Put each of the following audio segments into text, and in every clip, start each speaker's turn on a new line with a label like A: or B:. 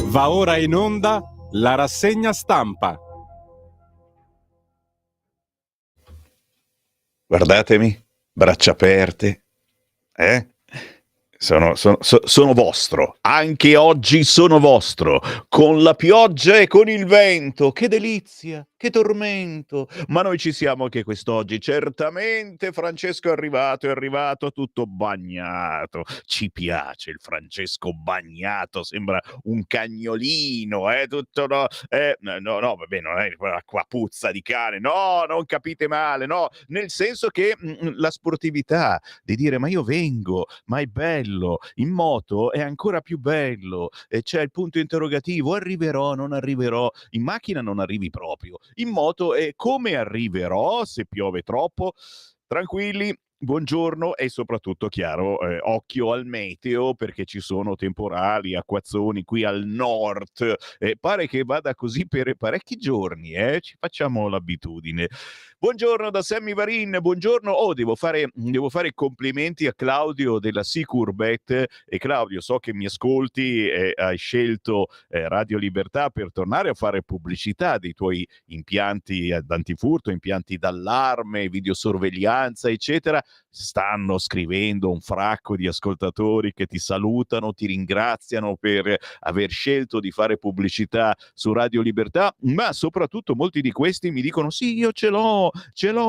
A: Va ora in onda la rassegna stampa.
B: Guardatemi, braccia aperte, eh? Sono vostro, anche oggi sono vostro, con la pioggia e con il vento, che delizia, che tormento, ma noi ci siamo anche quest'oggi, certamente Francesco è arrivato tutto bagnato, ci piace il Francesco bagnato, sembra un cagnolino, tutto no, vabbè, non è qua puzza di cane, no, non capite male, no, nel senso che la sportività, di dire ma io vengo, ma è bello, in moto è ancora più bello, e c'è il punto interrogativo, arriverò, non arriverò, in macchina non arrivi proprio, in moto è come arriverò se piove troppo, tranquilli. Buongiorno e soprattutto, chiaro, occhio al meteo perché ci sono temporali, acquazzoni qui al nord. Pare che vada così per parecchi giorni, ci facciamo l'abitudine. Buongiorno da Sammy Varin, buongiorno. Oh, devo fare complimenti a Claudio della Sicurbet. E Claudio, so che mi ascolti e hai scelto Radio Libertà per tornare a fare pubblicità dei tuoi impianti ad antifurto, impianti d'allarme, videosorveglianza, eccetera. Stanno scrivendo un fracco di ascoltatori che ti salutano, ti ringraziano per aver scelto di fare pubblicità su Radio Libertà, ma soprattutto molti di questi mi dicono sì, io ce l'ho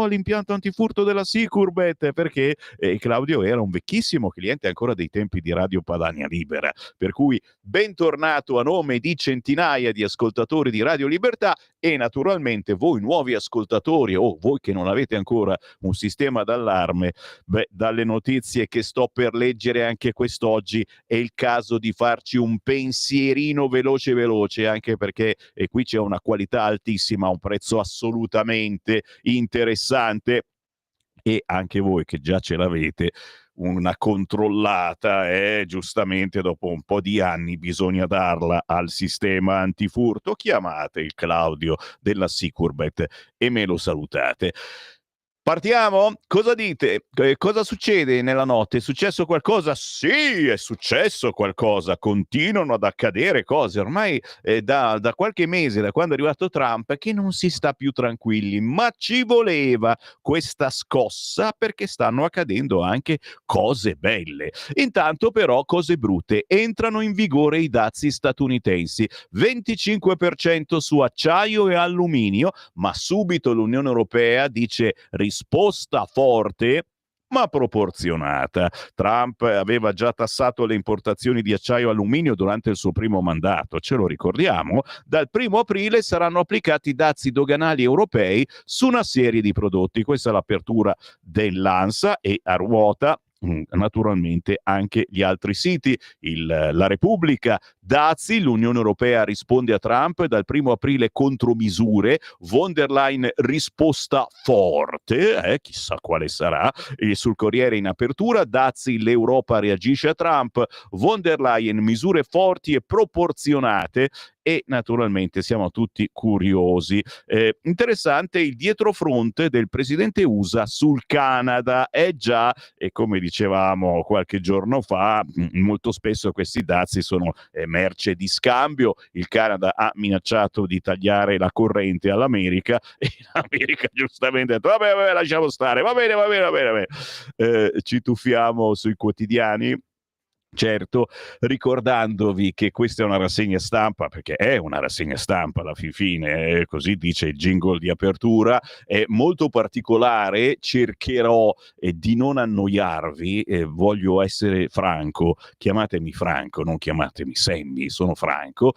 B: l'impianto antifurto della Sicurbet, perché Claudio era un vecchissimo cliente ancora dei tempi di Radio Padania Libera, per cui bentornato a nome di centinaia di ascoltatori di Radio Libertà e naturalmente voi nuovi ascoltatori o voi che non avete ancora un sistema d'allarme. Beh, dalle notizie che sto per leggere anche quest'oggi è il caso di farci un pensierino veloce, anche perché qui c'è una qualità altissima, un prezzo assolutamente interessante, e anche voi che già ce l'avete una controllata, giustamente dopo un po' di anni bisogna darla al sistema antifurto. Chiamate il Claudio della Sicurbet e me lo salutate. Partiamo? Cosa dite? Cosa succede nella notte? È successo qualcosa? Sì, è successo qualcosa. Continuano ad accadere cose. Ormai da qualche mese, da quando è arrivato Trump, che non si sta più tranquilli. Ma ci voleva questa scossa perché stanno accadendo anche cose belle. Intanto però cose brutte. Entrano in vigore i dazi statunitensi. 25% su acciaio e alluminio, ma subito l'Unione Europea dice risposta forte ma proporzionata. Trump aveva già tassato le importazioni di acciaio e alluminio durante il suo primo mandato, ce lo ricordiamo? Dal 1° aprile saranno applicati dazi doganali europei su una serie di prodotti. Questa è l'apertura dell'ANSA e a ruota naturalmente anche gli altri siti. La Repubblica, dazi, l'Unione Europea risponde a Trump, dal 1° aprile contromisure, von der Leyen risposta forte, chissà quale sarà, e sul Corriere in apertura, dazi, l'Europa reagisce a Trump, von der Leyen misure forti e proporzionate, e naturalmente siamo tutti curiosi. Interessante il dietrofront del presidente USA sul Canada, già, e come dicevamo qualche giorno fa, molto spesso questi dazi sono merce di scambio. Il Canada ha minacciato di tagliare la corrente all'America e l'America giustamente ha detto vabbè, lasciamo stare, va bene. Ci tuffiamo sui quotidiani. Certo, ricordandovi che questa è una rassegna stampa, perché è una rassegna stampa alla fine, così dice il jingle di apertura, è molto particolare, cercherò di non annoiarvi, voglio essere franco, chiamatemi Franco, non chiamatemi Sammy, sono Franco,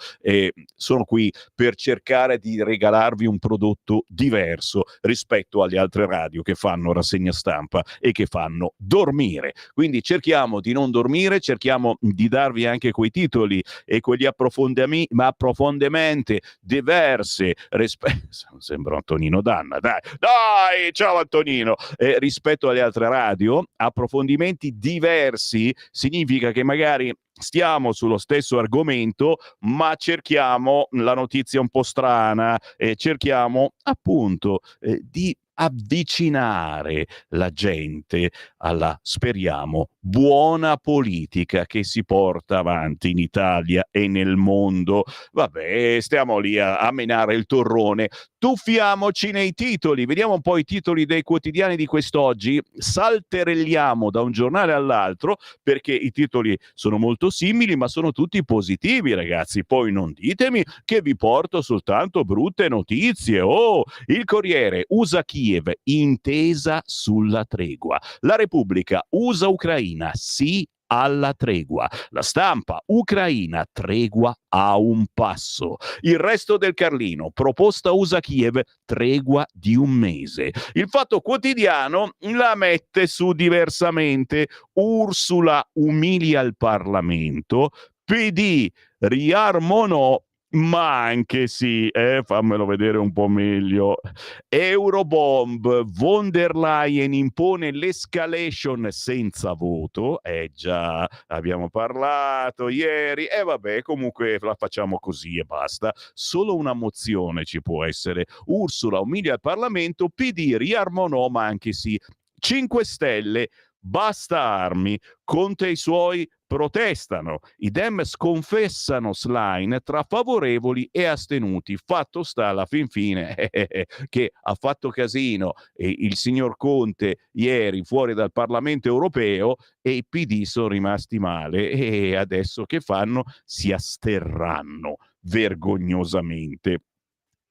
B: sono qui per cercare di regalarvi un prodotto diverso rispetto alle altre radio che fanno rassegna stampa e che fanno dormire. Quindi cerchiamo di non dormire, cerchiamo di darvi anche quei titoli e quegli approfondimenti diversi sembra Antonino Danna, dai, ciao Antonino, rispetto alle altre radio. Approfondimenti diversi significa che magari stiamo sullo stesso argomento, ma cerchiamo la notizia un po' strana, cerchiamo appunto di avvicinare la gente alla, speriamo, buona politica che si porta avanti in Italia e nel mondo. Vabbè, stiamo lì a menare il torrone. Tuffiamoci nei titoli, vediamo un po' i titoli dei quotidiani di quest'oggi, salterelliamo da un giornale all'altro perché i titoli sono molto simili ma sono tutti positivi, ragazzi. Poi non ditemi che vi porto soltanto brutte notizie. Oh, il Corriere: USA Kiev, intesa sulla tregua. La Repubblica: USA Ucraina, sì alla tregua. La Stampa: Ucraina, tregua a un passo. Il Resto del Carlino: proposta USA Kiev, tregua di un mese. Il Fatto Quotidiano la mette su diversamente. Ursula umilia il Parlamento, PD riarmonò, ma anche sì, fammelo vedere un po' meglio. Eurobomb, von der Leyen impone l'escalation senza voto. Già, abbiamo parlato ieri. E vabbè, comunque la facciamo così e basta. Solo una mozione ci può essere. Ursula umilia il Parlamento, PD riarmonò, ma anche sì. 5 Stelle, basta armi. Conte e i suoi protestano. I Dem sconfessano Schlein tra favorevoli e astenuti. Fatto sta alla fin fine che ha fatto casino il signor Conte ieri fuori dal Parlamento europeo e i PD sono rimasti male e adesso che fanno? Si asterranno vergognosamente.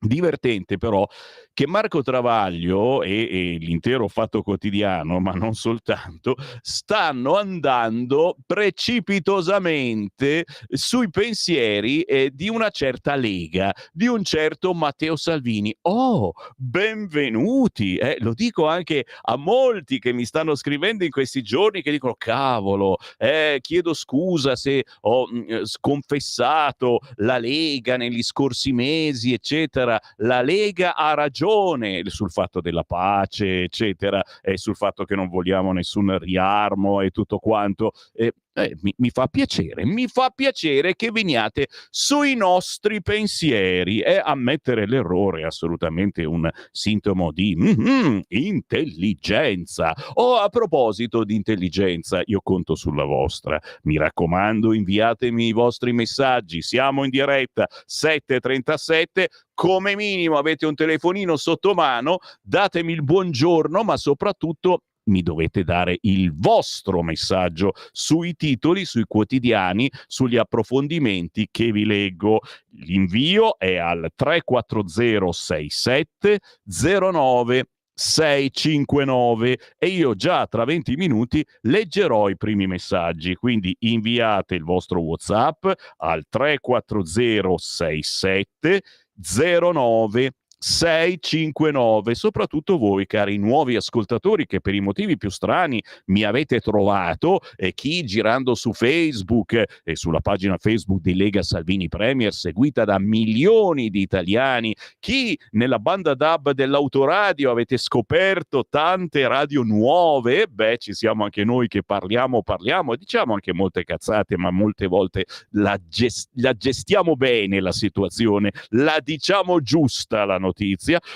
B: Divertente però che Marco Travaglio e l'intero Fatto Quotidiano, ma non soltanto, stanno andando precipitosamente sui pensieri di una certa Lega, di un certo Matteo Salvini. Oh, benvenuti! Lo dico anche a molti che mi stanno scrivendo in questi giorni che dicono cavolo, chiedo scusa se ho sconfessato la Lega negli scorsi mesi, eccetera. La Lega ha ragione sul fatto della pace, eccetera, e sul fatto che non vogliamo nessun riarmo e tutto quanto. Mi fa piacere che veniate sui nostri pensieri e ammettere l'errore è assolutamente un sintomo di intelligenza. A proposito di intelligenza, io conto sulla vostra. Mi raccomando, inviatemi i vostri messaggi. Siamo in diretta 7:37. Come minimo avete un telefonino sotto mano, datemi il buongiorno, ma soprattutto mi dovete dare il vostro messaggio sui titoli, sui quotidiani, sugli approfondimenti che vi leggo. L'invio è al 34067 09 659 e io già tra 20 minuti leggerò i primi messaggi, quindi inviate il vostro WhatsApp al 34067 09 659, soprattutto voi cari nuovi ascoltatori che per i motivi più strani mi avete trovato e chi girando su Facebook e sulla pagina Facebook di Lega Salvini Premier seguita da milioni di italiani, chi nella banda DAB dell'autoradio avete scoperto tante radio nuove, ci siamo anche noi che parliamo, diciamo anche molte cazzate, ma molte volte la gestiamo bene la situazione, la diciamo giusta la notizia.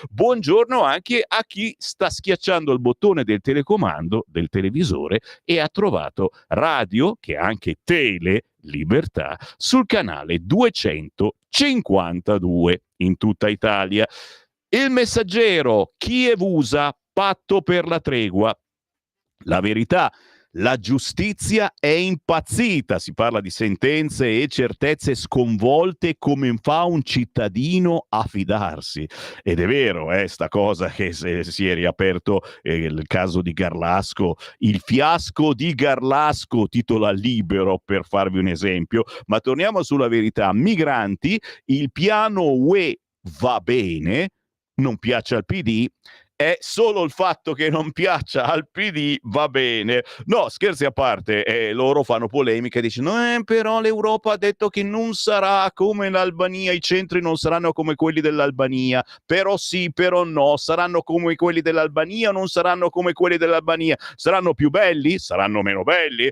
B: Buongiorno anche a chi sta schiacciando il bottone del telecomando del televisore e ha trovato radio, che è anche Tele Libertà, sul canale 252 in tutta Italia. Il Messaggero: Kiev USA, patto per la tregua. La Verità: la giustizia è impazzita, si parla di sentenze e certezze sconvolte, come fa un cittadino a fidarsi? Ed è vero, sta cosa che si è riaperto il caso di Garlasco, il fiasco di Garlasco, titola Libero per farvi un esempio, ma torniamo sulla Verità. Migranti, il piano UE va bene, non piace al PD. È solo il fatto che non piaccia al PD va bene. No, scherzi a parte, loro fanno polemica e dicono però l'Europa ha detto che non sarà come l'Albania, i centri non saranno come quelli dell'Albania, però sì, però no, saranno come quelli dell'Albania o non saranno come quelli dell'Albania? Saranno più belli? Saranno meno belli?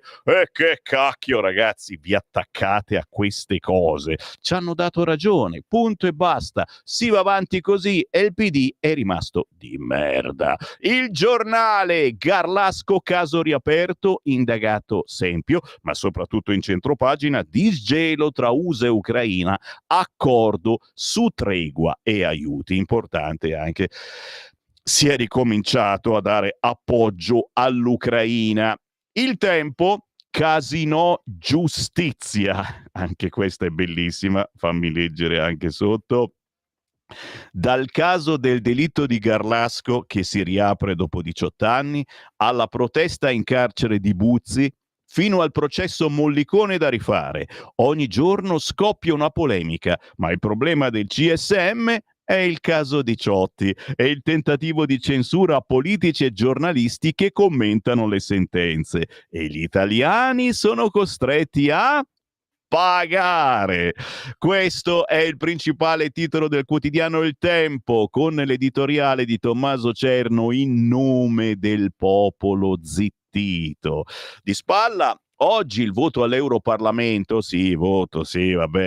B: Che cacchio, ragazzi, vi attaccate a queste cose. Ci hanno dato ragione, punto e basta. Si va avanti così e il PD è rimasto dim. merda. Il Giornale, Garlasco caso riaperto, indagato Sempio, ma soprattutto in centropagina, disgelo tra USA e Ucraina, accordo su tregua e aiuti. Importante anche, si è ricominciato a dare appoggio all'Ucraina. Il Tempo, Casino Giustizia, anche questa è bellissima, fammi leggere anche sotto. Dal caso del delitto di Garlasco, che si riapre dopo 18 anni, alla protesta in carcere di Buzzi, fino al processo Mollicone da rifare. Ogni giorno scoppia una polemica, ma il problema del CSM è il caso di Ciotti e il tentativo di censura a politici e giornalisti che commentano le sentenze. E gli italiani sono costretti a pagare. Questo è il principale titolo del quotidiano Il Tempo, con l'editoriale di Tommaso Cerno, In nome del popolo zittito. Di spalla oggi il voto all'Europarlamento,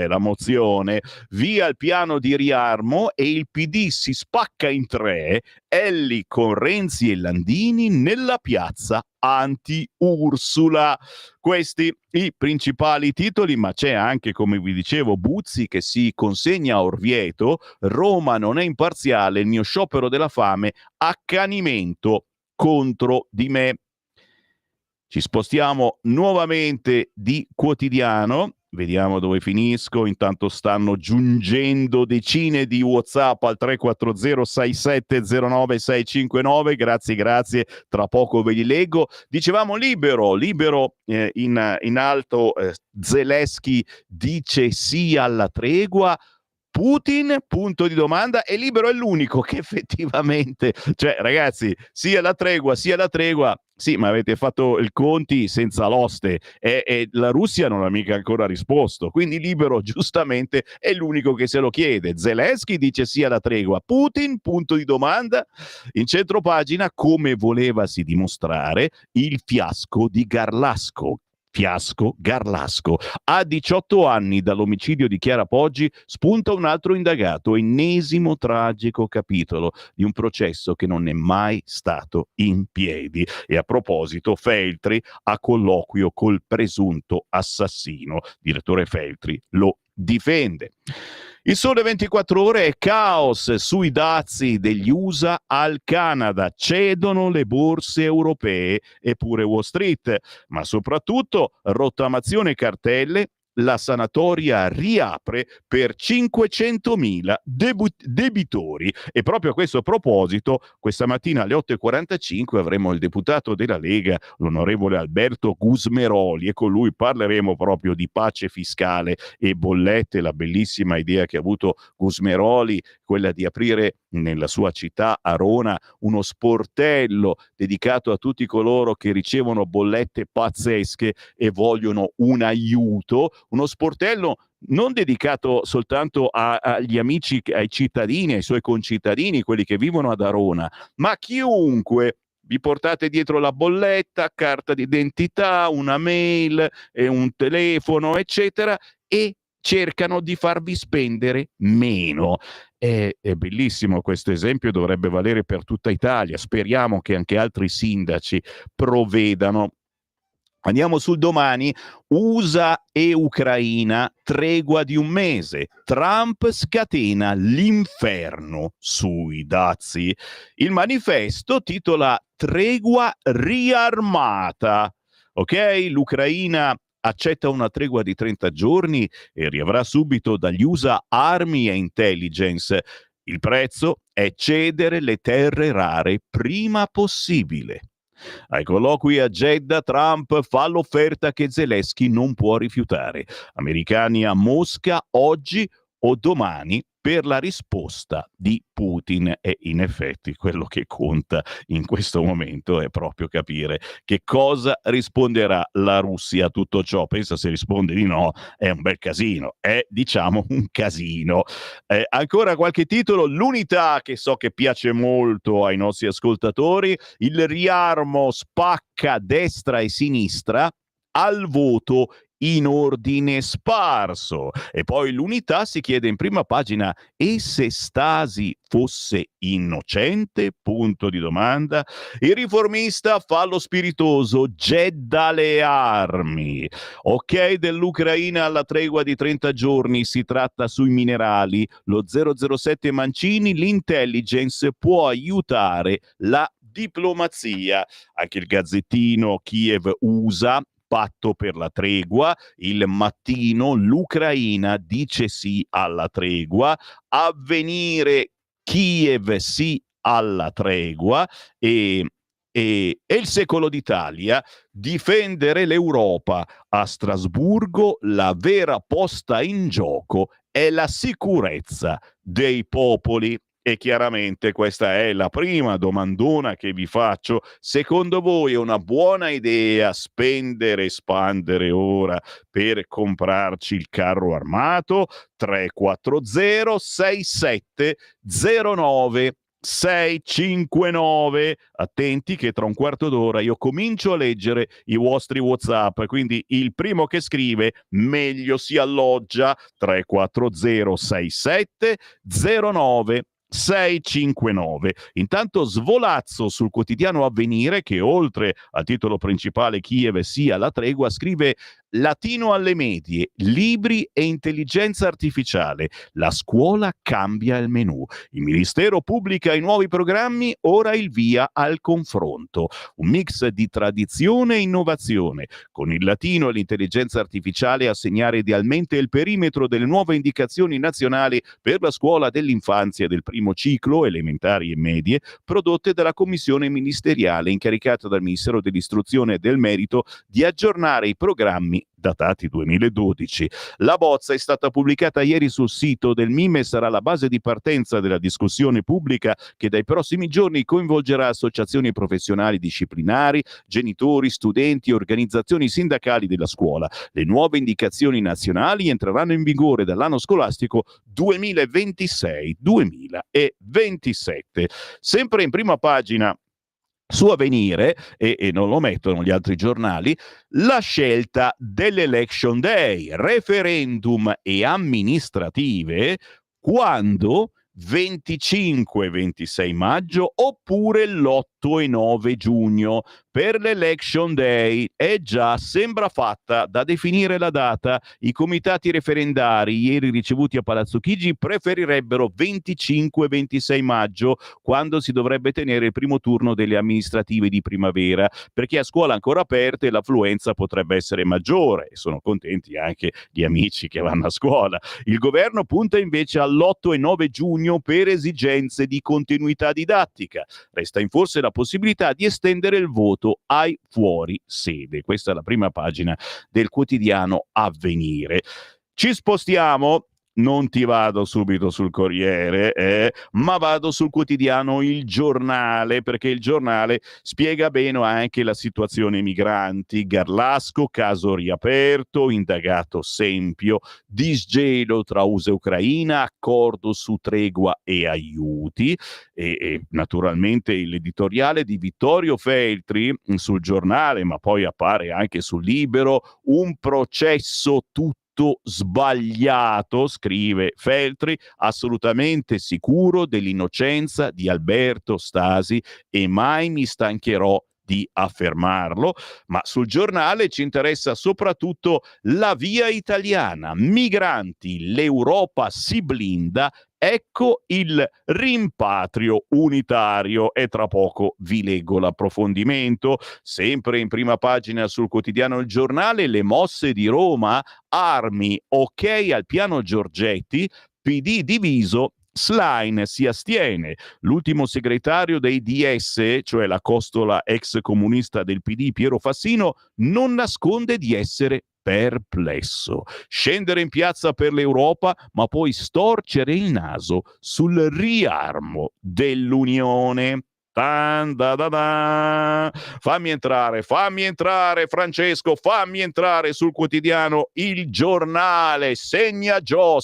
B: la mozione, via il piano di riarmo e il PD si spacca in tre, Elli con Renzi e Landini nella piazza anti-Ursula. Questi i principali titoli, ma c'è anche, come vi dicevo, Buzzi che si consegna a Orvieto, Roma non è imparziale, il mio sciopero della fame, accanimento contro di me. Ci spostiamo nuovamente di quotidiano, vediamo dove finisco. Intanto stanno giungendo decine di WhatsApp al 340 6709 659. Grazie, tra poco ve li leggo. Dicevamo libero in alto, Zelensky dice sì alla tregua. Putin, punto di domanda, e Libero è l'unico che effettivamente, cioè ragazzi, sia la tregua, sì, ma avete fatto il conti senza l'oste e la Russia non ha mica ancora risposto, quindi Libero giustamente è l'unico che se lo chiede. Zelensky dice sì alla tregua, Putin, punto di domanda. In centropagina, come volevasi dimostrare, il fiasco di Garlasco. Garlasco. A 18 anni dall'omicidio di Chiara Poggi spunta un altro indagato, ennesimo tragico capitolo di un processo che non è mai stato in piedi. E a proposito, Feltri a colloquio col presunto assassino. Direttore Feltri lo difende. Il Sole 24 Ore è caos sui dazi degli USA al Canada, cedono le borse europee e pure Wall Street, ma soprattutto rottamazione cartelle, la sanatoria riapre per 500.000 debitori. E proprio a questo proposito, questa mattina alle 8:45 avremo il deputato della Lega, l'onorevole Alberto Gusmeroli, e con lui parleremo proprio di pace fiscale e bollette, la bellissima idea che ha avuto Gusmeroli, quella di aprire nella sua città, Arona, uno sportello dedicato a tutti coloro che ricevono bollette pazzesche e vogliono un aiuto, uno sportello non dedicato soltanto agli amici, ai cittadini, ai suoi concittadini, quelli che vivono ad Arona, ma chiunque. Vi portate dietro la bolletta, carta d'identità, una mail, un telefono, eccetera, e cercano di farvi spendere meno. È bellissimo questo esempio, dovrebbe valere per tutta Italia. Speriamo che anche altri sindaci provvedano. Andiamo sul Domani. USA e Ucraina, tregua di un mese. Trump scatena l'inferno sui dazi. Il Manifesto titola Tregua riarmata. Ok, l'Ucraina accetta una tregua di 30 giorni e riavrà subito dagli USA armi e intelligence. Il prezzo è cedere le terre rare prima possibile. Ai colloqui a Jeddah, Trump fa l'offerta che Zelensky non può rifiutare. Americani a Mosca oggi o domani per la risposta di Putin. E in effetti quello che conta in questo momento è proprio capire che cosa risponderà la Russia a tutto ciò. Pensa, se risponde di no è un bel casino, è diciamo un casino. Ancora qualche titolo. L'Unità, che so che piace molto ai nostri ascoltatori. Il riarmo spacca destra e sinistra. Al voto in ordine sparso. E poi l'Unità si chiede in prima pagina: e se Stasi fosse innocente? Punto di domanda. Il Riformista fa lo spiritoso, getta le armi. Ok dell'Ucraina alla tregua di 30 giorni, si tratta sui minerali. Lo 007 Mancini, l'intelligence può aiutare la diplomazia. Anche il Gazzettino, Kiev USA, patto per la tregua. Il Mattino, l'Ucraina dice sì alla tregua. Avvenire, Kiev sì alla tregua. E il Secolo d'Italia, difendere l'Europa. A Strasburgo la vera posta in gioco è la sicurezza dei popoli. E chiaramente questa è la prima domandona che vi faccio. Secondo voi è una buona idea spendere e espandere ora per comprarci il carro armato? 340 6709 659. Attenti che tra un quarto d'ora io comincio a leggere i vostri WhatsApp, quindi il primo che scrive meglio si alloggia. 340 6709 659. Intanto Svolazzo sul quotidiano Avvenire, che oltre al titolo principale Kiev sia la tregua, scrive: latino alle medie, libri e intelligenza artificiale, la scuola cambia il menù, il ministero pubblica i nuovi programmi, ora il via al confronto, un mix di tradizione e innovazione, con il latino e l'intelligenza artificiale a segnare idealmente il perimetro delle nuove indicazioni nazionali per la scuola dell'infanzia e del primo ciclo, elementari e medie, prodotte dalla commissione ministeriale incaricata dal Ministero dell'Istruzione e del Merito di aggiornare i programmi datati 2012. La bozza è stata pubblicata ieri sul sito del Mime e sarà la base di partenza della discussione pubblica che dai prossimi giorni coinvolgerà associazioni professionali disciplinari, genitori, studenti e organizzazioni sindacali della scuola. Le nuove indicazioni nazionali entreranno in vigore dall'anno scolastico 2026-2027. Sempre in prima pagina su Avvenire, e non lo mettono gli altri giornali, la scelta dell'Election Day, referendum e amministrative, quando 25-26 maggio oppure l'8 e 9 giugno. Per l'Election Day già sembra fatta, da definire la data. I comitati referendari ieri ricevuti a Palazzo Chigi preferirebbero 25-26 maggio, quando si dovrebbe tenere il primo turno delle amministrative di primavera, perché a scuola ancora aperte l'affluenza potrebbe essere maggiore, e sono contenti anche gli amici che vanno a scuola. Il governo punta invece all'8 e 9 giugno per esigenze di continuità didattica. Resta in forse la possibilità di estendere il voto ai fuori sede. Questa è la prima pagina del quotidiano Avvenire. Ci spostiamo. Non ti vado subito sul Corriere, ma vado sul quotidiano Il Giornale, perché Il Giornale spiega bene anche la situazione migranti. Garlasco, caso riaperto, indagato Sempio, disgelo tra USA e Ucraina, accordo su tregua e aiuti, e naturalmente l'editoriale di Vittorio Feltri sul Giornale, ma poi appare anche sul Libero, un processo tutto sbagliato, scrive Feltri, assolutamente sicuro dell'innocenza di Alberto Stasi e mai mi stancherò di affermarlo. Ma sul Giornale ci interessa soprattutto la via italiana, migranti, l'Europa si blinda, ecco il rimpatrio unitario, e tra poco vi leggo l'approfondimento. Sempre in prima pagina sul quotidiano Il Giornale, le mosse di Roma, armi, ok al piano Giorgetti, PD diviso, Schlein si astiene. L'ultimo segretario dei DS, cioè la costola ex comunista del PD Piero Fassino, non nasconde di essere perplesso. Scendere in piazza per l'Europa, ma poi storcere il naso sul riarmo dell'Unione. Tan da da da. Fammi entrare, Francesco, fammi entrare sul quotidiano Il Giornale. Segna Gio,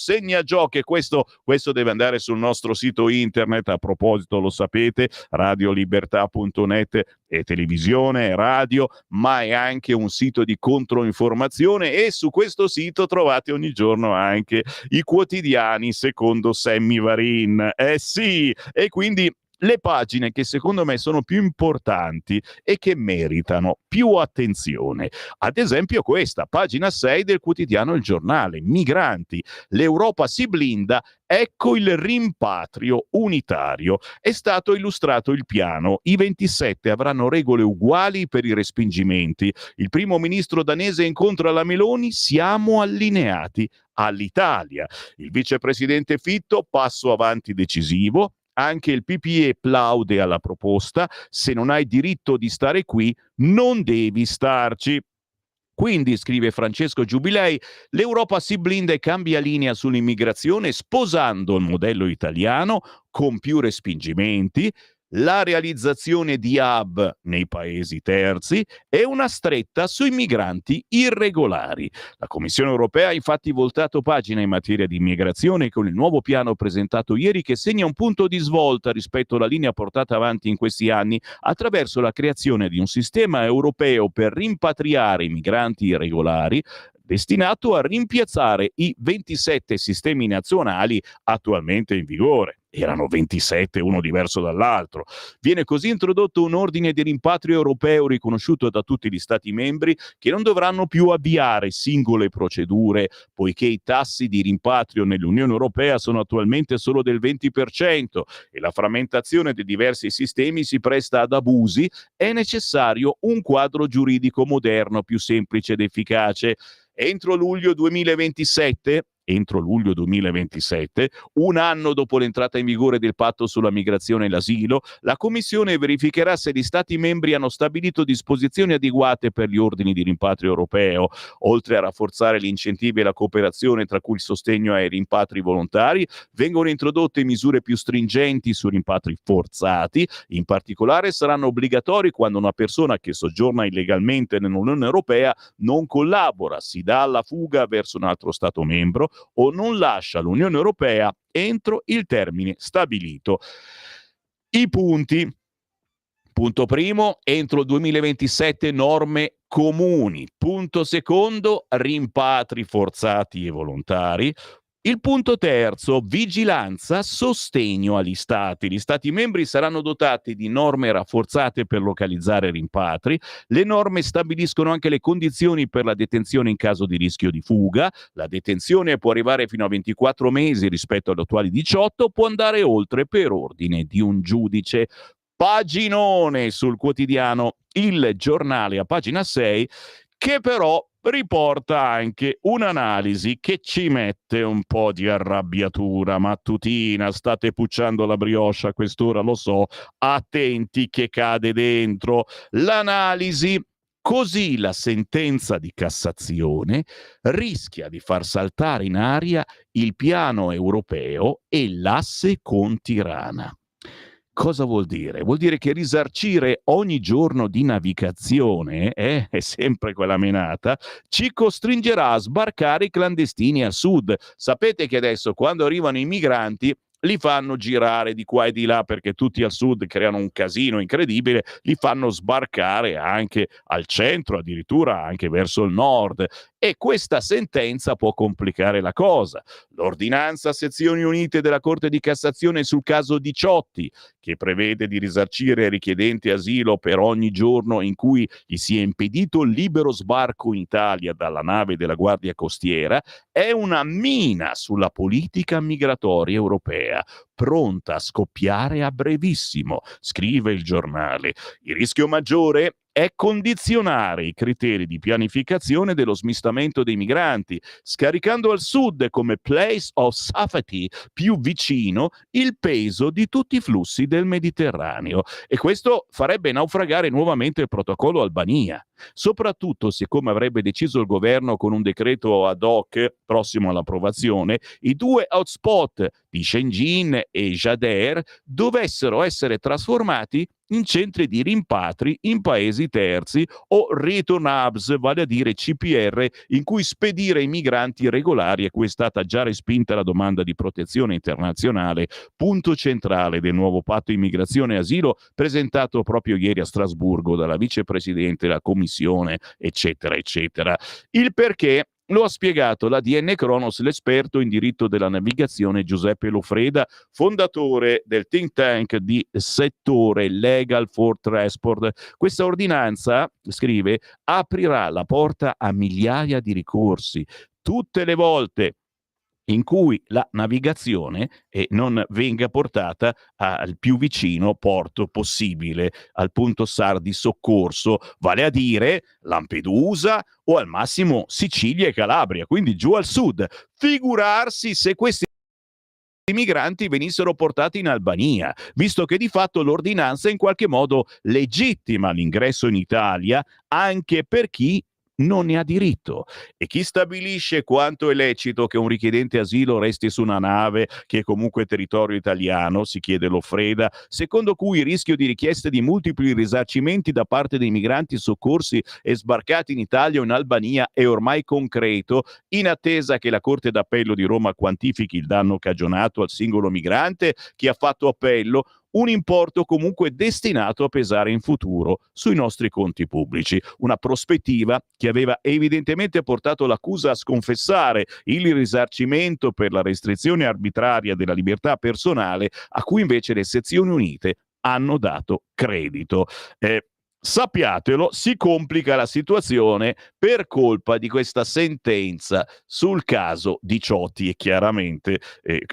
B: che questo deve andare sul nostro sito internet. A proposito, lo sapete, radiolibertà.net è televisione, è radio, ma è anche un sito di controinformazione, e su questo sito trovate ogni giorno anche i quotidiani secondo Sammy Varin. Sì, e quindi le pagine che secondo me sono più importanti e che meritano più attenzione. Ad esempio questa, pagina 6 del quotidiano Il Giornale. Migranti, l'Europa si blinda, ecco il rimpatrio unitario. È stato illustrato il piano. I 27 avranno regole uguali per i respingimenti. Il primo ministro danese incontra la Meloni, siamo allineati all'Italia. Il vicepresidente Fitto, passo avanti decisivo. Anche il PPE plaude alla proposta. Se non hai diritto di stare qui, non devi starci. Quindi, scrive Francesco Giubilei, l'Europa si blinda e cambia linea sull'immigrazione sposando il modello italiano con più respingimenti, la realizzazione di hub nei paesi terzi e una stretta sui migranti irregolari. La Commissione europea ha infatti voltato pagina in materia di immigrazione con il nuovo piano presentato ieri, che segna un punto di svolta rispetto alla linea portata avanti in questi anni attraverso la creazione di un sistema europeo per rimpatriare i migranti irregolari destinato a rimpiazzare i 27 sistemi nazionali attualmente in vigore. Erano 27, uno diverso dall'altro. Viene così introdotto un ordine di rimpatrio europeo riconosciuto da tutti gli Stati membri, che non dovranno più avviare singole procedure, poiché i tassi di rimpatrio nell'Unione Europea sono attualmente solo del 20% e la frammentazione dei diversi sistemi si presta ad abusi. È necessario un quadro giuridico moderno, più semplice ed efficace. Entro luglio 2027, un anno dopo l'entrata in vigore del patto sulla migrazione e l'asilo, la Commissione verificherà se gli Stati membri hanno stabilito disposizioni adeguate per gli ordini di rimpatrio europeo, oltre a rafforzare gli incentivi e la cooperazione, tra cui il sostegno ai rimpatri volontari. Vengono introdotte misure più stringenti su rimpatri forzati. In particolare saranno obbligatori quando una persona che soggiorna illegalmente nell'Unione Europea non collabora, si dà alla fuga verso un altro Stato membro o non lascia l'Unione Europea entro il termine stabilito. I punti. Punto primo, entro il 2027 norme comuni. Punto secondo, rimpatri forzati e volontari. Il punto terzo, vigilanza, sostegno agli Stati. Gli Stati membri saranno dotati di norme rafforzate per localizzare rimpatri. Le norme stabiliscono anche le condizioni per la detenzione in caso di rischio di fuga. La detenzione può arrivare fino a 24 mesi rispetto agli attuali 18, può andare oltre per ordine di un giudice. Paginone sul quotidiano Il Giornale a pagina 6, che però riporta anche un'analisi che ci mette un po' di arrabbiatura mattutina. State pucciando la brioche a quest'ora, lo so, attenti che cade dentro. L'analisi: così la sentenza di Cassazione rischia di far saltare in aria il piano europeo e l'asse con Tirana. Cosa vuol dire? Vuol dire che risarcire ogni giorno di navigazione, è sempre quella menata, ci costringerà a sbarcare i clandestini a sud. Sapete che adesso quando arrivano i migranti li fanno girare di qua e di là, perché tutti al sud creano un casino incredibile, li fanno sbarcare anche al centro, addirittura anche verso il nord, e questa sentenza può complicare la cosa. L'ordinanza a sezioni unite della Corte di Cassazione sul caso Diciotti, che prevede di risarcire ai richiedenti asilo per ogni giorno in cui gli sia impedito il libero sbarco in Italia dalla nave della Guardia Costiera, è una mina sulla politica migratoria europea, pronta a scoppiare a brevissimo, scrive il giornale. Il rischio maggiore è condizionare i criteri di pianificazione dello smistamento dei migranti, scaricando al sud come place of safety più vicino il peso di tutti i flussi del Mediterraneo. E questo farebbe naufragare nuovamente il protocollo Albania, soprattutto se, come avrebbe deciso il governo con un decreto ad hoc prossimo all'approvazione, i due hotspot di Shenzhen e Jader dovessero essere trasformati in centri di rimpatri in paesi terzi o return hubs, vale a dire CPR, in cui spedire i migranti regolari a cui è stata già respinta la domanda di protezione internazionale, punto centrale del nuovo patto immigrazione e asilo presentato proprio ieri a Strasburgo dalla vicepresidente della commissione, eccetera, eccetera. Il perché lo ha spiegato l'ADN Kronos, l'esperto in diritto della navigazione Giuseppe Lofreda, fondatore del think tank di settore Legal for Transport. Questa ordinanza, scrive, aprirà la porta a migliaia di ricorsi. Tutte le volte in cui la navigazione non venga portata al più vicino porto possibile, al punto SAR di soccorso, vale a dire Lampedusa o al massimo Sicilia e Calabria, quindi giù al sud. Figurarsi se questi migranti venissero portati in Albania, visto che di fatto l'ordinanza in qualche modo legittima l'ingresso in Italia anche per chi non ne ha diritto. E chi stabilisce quanto è lecito che un richiedente asilo resti su una nave che è comunque territorio italiano, si chiede Lofreda, secondo cui il rischio di richieste di multipli risarcimenti da parte dei migranti soccorsi e sbarcati in Italia o in Albania è ormai concreto, in attesa che la Corte d'Appello di Roma quantifichi il danno cagionato al singolo migrante che ha fatto appello, un importo comunque destinato a pesare in futuro sui nostri conti pubblici. Una prospettiva che aveva evidentemente portato l'accusa a sconfessare il risarcimento per la restrizione arbitraria della libertà personale, a cui invece le sezioni unite hanno dato credito. Sappiatelo, si complica la situazione per colpa di questa sentenza sul caso Diciotti e chiaramente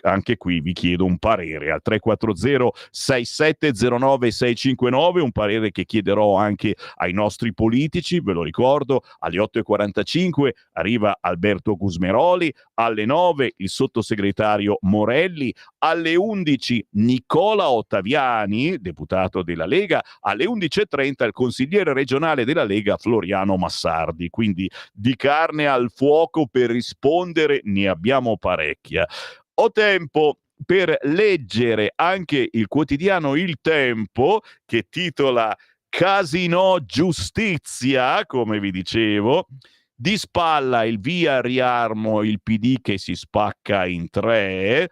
B: anche qui vi chiedo un parere al 340-6709-659, un parere che chiederò anche ai nostri politici, ve lo ricordo, alle 8.45 arriva Alberto Gusmeroli, alle 9 il sottosegretario Morelli, alle 11 Nicola Ottaviani, deputato della Lega, alle 11.30 il consigliere regionale della Lega Floriano Massardi. Quindi di carne al fuoco per rispondere ne abbiamo parecchia. Ho tempo per leggere anche il quotidiano Il Tempo, che titola Casino Giustizia, come vi dicevo. Di spalla il via Riarmo, il PD che si spacca in tre.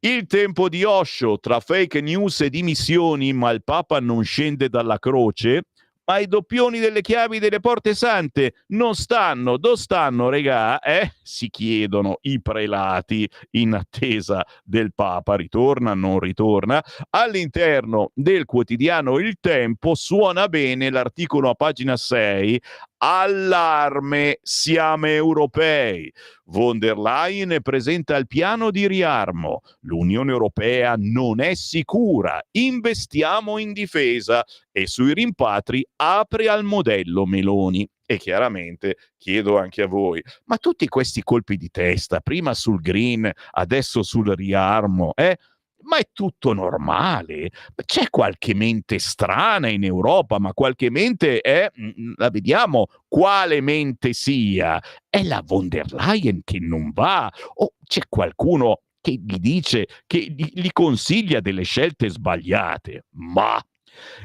B: Il Tempo di Osho, tra fake news e dimissioni, ma il Papa non scende dalla croce. Ma i doppioni delle chiavi delle porte sante non stanno, dove stanno, regà? Si chiedono i prelati in attesa del Papa. Ritorna, non ritorna? All'interno del quotidiano Il Tempo suona bene l'articolo a pagina 6. Allarme, siamo europei. Von der Leyen presenta il piano di riarmo. L'Unione Europea non è sicura. Investiamo in difesa. E sui rimpatri apre al modello Meloni. E chiaramente chiedo anche a voi, ma tutti questi colpi di testa, prima sul green, adesso sul riarmo, ma è tutto normale? C'è qualche mente strana in Europa, ma qualche mente la vediamo quale mente sia. È la von der Leyen che non va? O c'è qualcuno che gli dice, che gli consiglia delle scelte sbagliate? Ma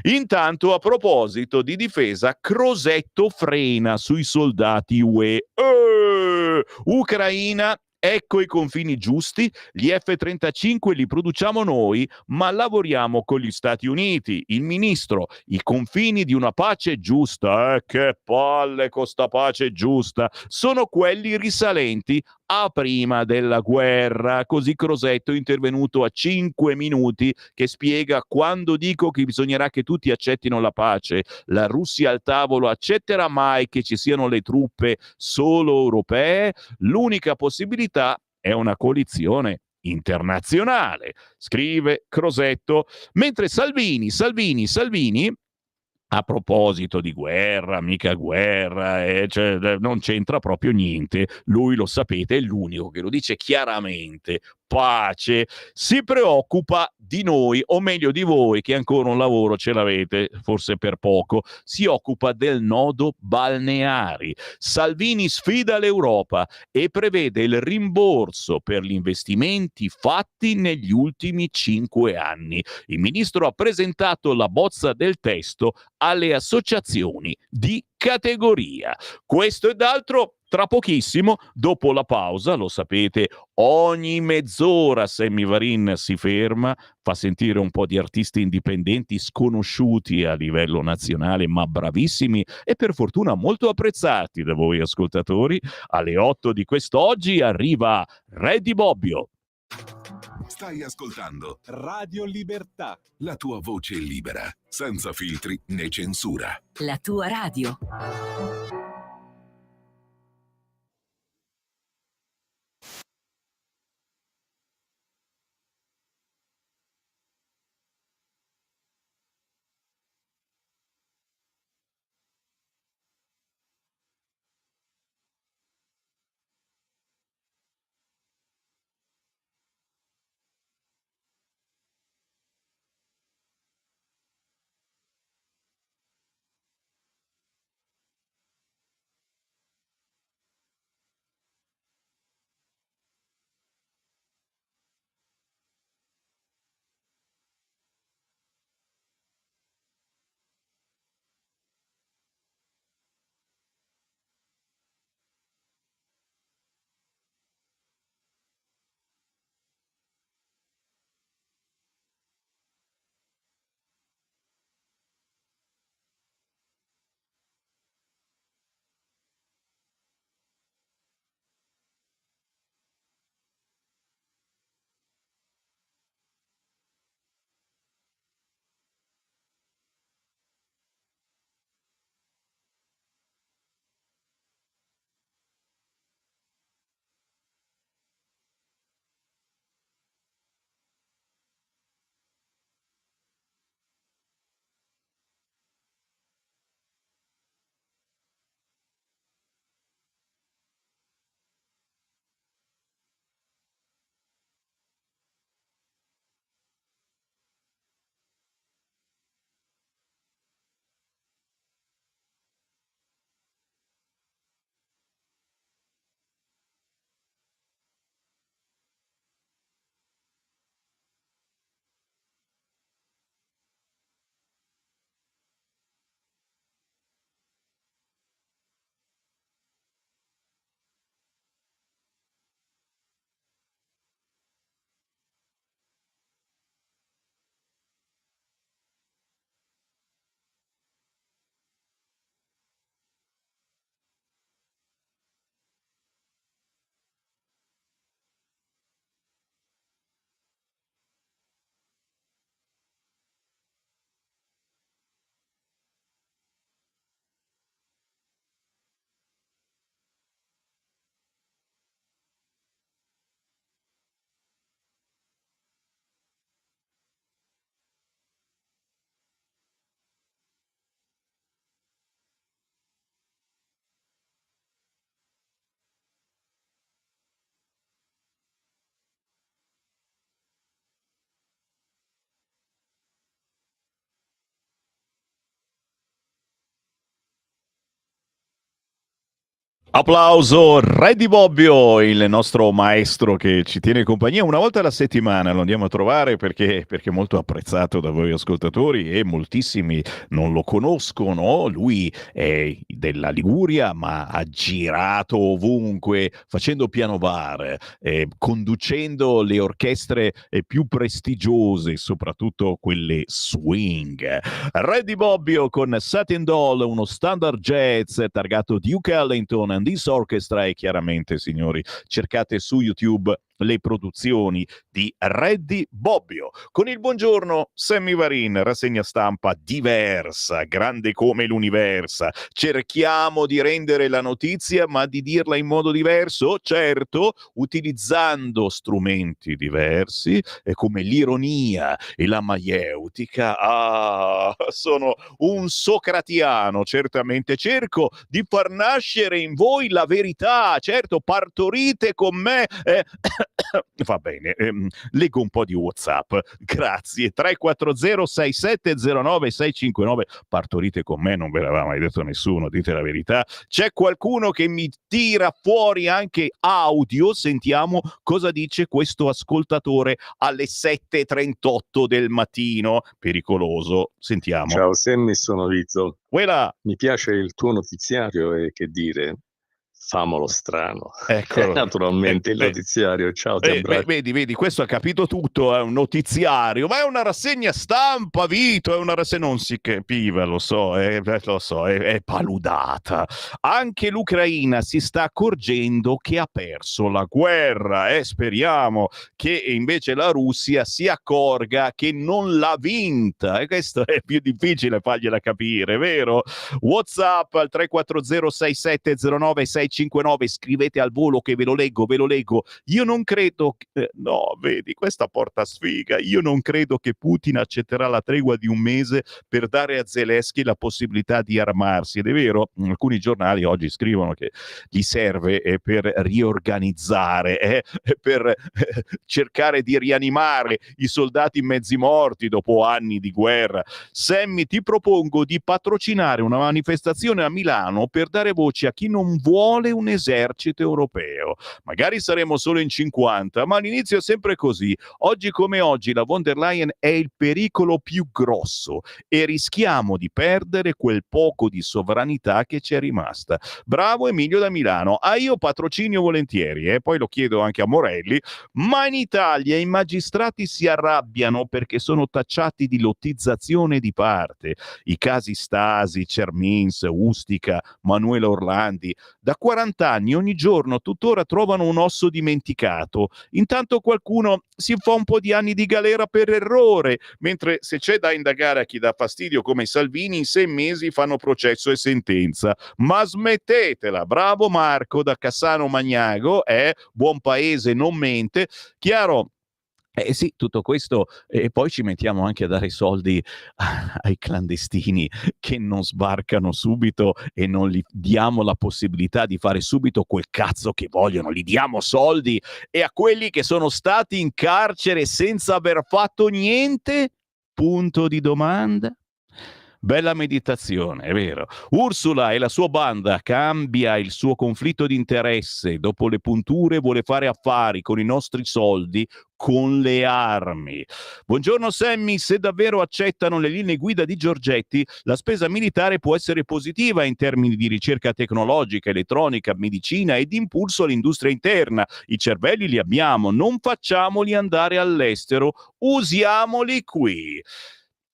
B: intanto, a proposito di difesa, Crosetto frena sui soldati UE. Ucraina, ecco i confini giusti, gli F-35 li produciamo noi, ma lavoriamo con gli Stati Uniti. Il ministro, i confini di una pace giusta, che palle con sta pace giusta, sono quelli risalenti a prima della guerra. Così Crosetto, intervenuto a 5 minuti, che spiega: quando dico che bisognerà che tutti accettino la pace, la Russia al tavolo accetterà mai che ci siano le truppe solo europee? L'unica possibilità è una coalizione internazionale, scrive Crosetto, mentre Salvini, a proposito di guerra, mica guerra, cioè, non c'entra proprio niente. Lui, lo sapete, è l'unico che lo dice chiaramente. pace, si preoccupa di noi, o meglio di voi che ancora un lavoro ce l'avete, forse per poco, si occupa del nodo balneari. Salvini sfida l'Europa e prevede il rimborso per gli investimenti fatti negli ultimi 5 anni. Il ministro ha presentato la bozza del testo alle associazioni di categoria. Questo ed altro tra pochissimo, dopo la pausa, lo sapete, ogni mezz'ora Sammy Varin si ferma, fa sentire un po' di artisti indipendenti sconosciuti a livello nazionale, ma bravissimi e per fortuna molto apprezzati da voi ascoltatori. Alle 8 di quest'oggi arriva Re di Bobbio.
C: Stai ascoltando
A: Radio Libertà.
C: la tua voce libera, senza filtri né censura.
D: La tua radio.
B: Applauso, Re di Bobbio, il nostro maestro che ci tiene compagnia una volta alla settimana, lo andiamo a trovare perché è molto apprezzato da voi ascoltatori e moltissimi non lo conoscono. Lui è della Liguria ma ha girato ovunque facendo piano bar, conducendo le orchestre più prestigiose, soprattutto quelle swing. Re di Bobbio con Satin Doll, uno standard jazz targato Duke Ellington and This Orchestra, e chiaramente, signori, cercate su YouTube le produzioni di Re di Bobbio. Con il buongiorno Sammy Varin, rassegna stampa diversa, grande come l'universa. Cerchiamo di rendere la notizia, ma di dirla in modo diverso, certo, utilizzando strumenti diversi, come l'ironia e la maieutica. Sono un socratiano, certamente. Cerco di far nascere in voi la verità, certo, partorite con me Va bene, leggo un po' di WhatsApp, grazie. 340 6709 659, partorite con me, non ve l'aveva mai detto nessuno, dite la verità. C'è qualcuno che mi tira fuori anche audio, sentiamo cosa dice questo ascoltatore alle 7:38 del mattino, pericoloso, sentiamo.
D: Ciao Sammy, sono Vito.
B: Quella,
D: Mi piace il tuo notiziario e che dire, famolo strano.
B: eccolo.
D: Naturalmente il notiziario, ciao, ti abbraccio.
B: Vedi, questo ha capito tutto, è un notiziario, ma è una rassegna stampa, Vito, è una rassegna, non si capiva, lo so, è paludata. Anche l'Ucraina si sta accorgendo che ha perso la guerra, speriamo che invece la Russia si accorga che non l'ha vinta, e questo è più difficile fargliela capire, vero? WhatsApp al 340 6709 659, scrivete al volo che ve lo leggo. Io non credo no, vedi, questa porta sfiga. Io non credo che Putin accetterà la tregua di un mese per dare a Zelensky la possibilità di armarsi. Ed è vero, alcuni giornali oggi scrivono che gli serve per riorganizzare, per cercare di rianimare i soldati mezzi morti dopo anni di guerra. Sammy, ti propongo di patrocinare una manifestazione a Milano per dare voce a chi non vuole un esercito europeo. Magari saremo solo in 50, ma all'inizio è sempre così. Oggi come oggi la von der Leyen è il pericolo più grosso e rischiamo di perdere quel poco di sovranità che ci è rimasta. Bravo Emilio da Milano. Io patrocinio volentieri, poi lo chiedo anche a Morelli, ma in Italia i magistrati si arrabbiano perché sono tacciati di lottizzazione di parte. I casi Stasi, Cermins, Ustica, Manuela Orlandi, da 40 anni ogni giorno tuttora trovano un osso dimenticato. Intanto qualcuno si fa un po' di anni di galera per errore, mentre se c'è da indagare a chi dà fastidio come Salvini, in 6 mesi fanno processo e sentenza. Ma smettetela, bravo Marco da Cassano Magnago, buon paese non mente. Chiaro? Sì, tutto questo, e poi ci mettiamo anche a dare i soldi ai clandestini che non sbarcano subito e non gli diamo la possibilità di fare subito quel cazzo che vogliono, gli diamo soldi, e a quelli che sono stati in carcere senza aver fatto niente? Punto di domanda. Bella meditazione, è vero. Ursula e la sua banda cambia il suo conflitto di interesse. Dopo le punture vuole fare affari con i nostri soldi, con le armi. Buongiorno Sammy, se davvero accettano le linee guida di Giorgetti, la spesa militare può essere positiva in termini di ricerca tecnologica, elettronica, medicina e di impulso all'industria interna. I cervelli li abbiamo, non facciamoli andare all'estero, usiamoli qui.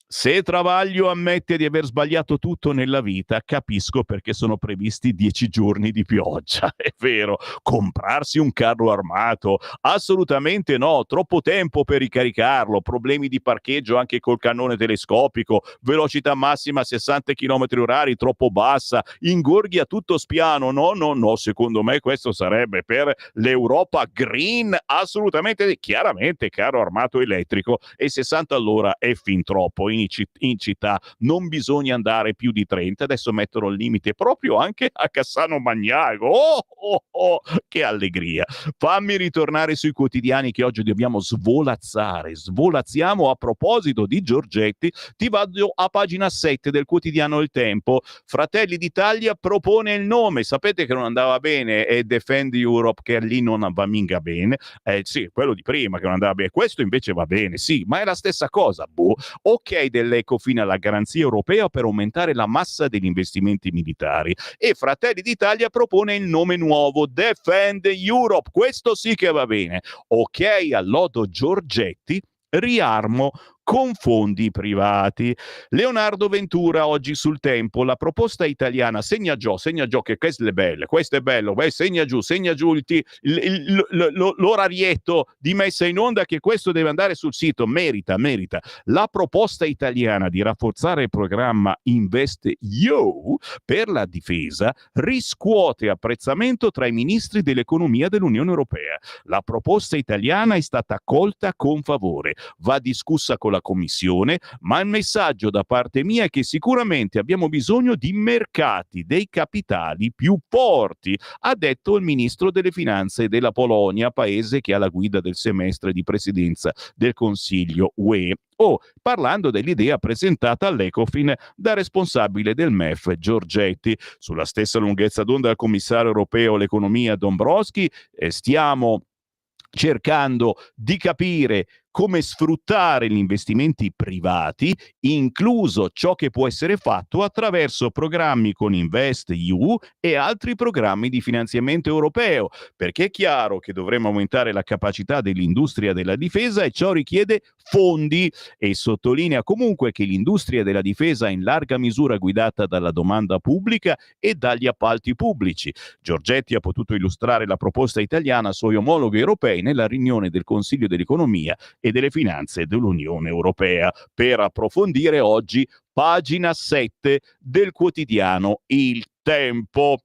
B: Se Travaglio ammette di aver sbagliato tutto nella vita, capisco perché sono previsti 10 giorni di pioggia. È vero, comprarsi un carro armato? Assolutamente no, troppo tempo per ricaricarlo, problemi di parcheggio anche col cannone telescopico, velocità massima 60 km/h, troppo bassa, ingorghi a tutto spiano. No, secondo me questo sarebbe per l'Europa green, assolutamente, chiaramente carro armato elettrico, e 60 all'ora è fin troppo. In città non bisogna andare più di 30, adesso mettono il limite proprio anche a Cassano Magnago. Oh, che allegria. Fammi ritornare sui quotidiani che oggi dobbiamo svolazziamo. A proposito di Giorgetti, ti vado a pagina 7 del quotidiano Il Tempo. Fratelli d'Italia propone il nome, sapete che non andava bene, e Defend Europe, che lì non va minga bene, sì, quello di prima che non andava bene, questo invece va bene, sì, ma è la stessa cosa. Ok dell'Ecofin alla garanzia europea per aumentare la massa degli investimenti militari, e Fratelli d'Italia propone il nome nuovo, Defend Europe, questo sì che va bene. Ok al lodo Giorgetti, riarmo con fondi privati. Leonardo Ventura oggi sul Tempo, la italiana, segna giù che questo è bello, segna giù l'orarietto di messa in onda, che questo deve andare sul sito, merita. La proposta italiana di rafforzare il programma InvestEU per la difesa riscuote apprezzamento tra i ministri dell'economia dell'Unione Europea. La proposta italiana è stata accolta con favore, va discussa con la Commissione, ma il messaggio da parte mia è che sicuramente abbiamo bisogno di mercati dei capitali più forti, ha detto il ministro delle finanze della Polonia, paese che ha la guida del semestre di presidenza del Consiglio UE. Parlando dell'idea presentata all'Ecofin da responsabile del MEF Giorgetti. Sulla stessa lunghezza d'onda del commissario europeo all'economia Dombrovskis, stiamo cercando di capire come sfruttare gli investimenti privati, incluso ciò che può essere fatto attraverso programmi con InvestEU e altri programmi di finanziamento europeo, perché è chiaro che dovremo aumentare la capacità dell'industria della difesa e ciò richiede fondi, e sottolinea comunque che l'industria della difesa è in larga misura guidata dalla domanda pubblica e dagli appalti pubblici. Giorgetti ha potuto illustrare la proposta italiana ai suoi omologhi europei nella riunione del Consiglio dell'Economia e delle Finanze dell'Unione Europea. Per approfondire oggi, pagina 7 del quotidiano Il Tempo.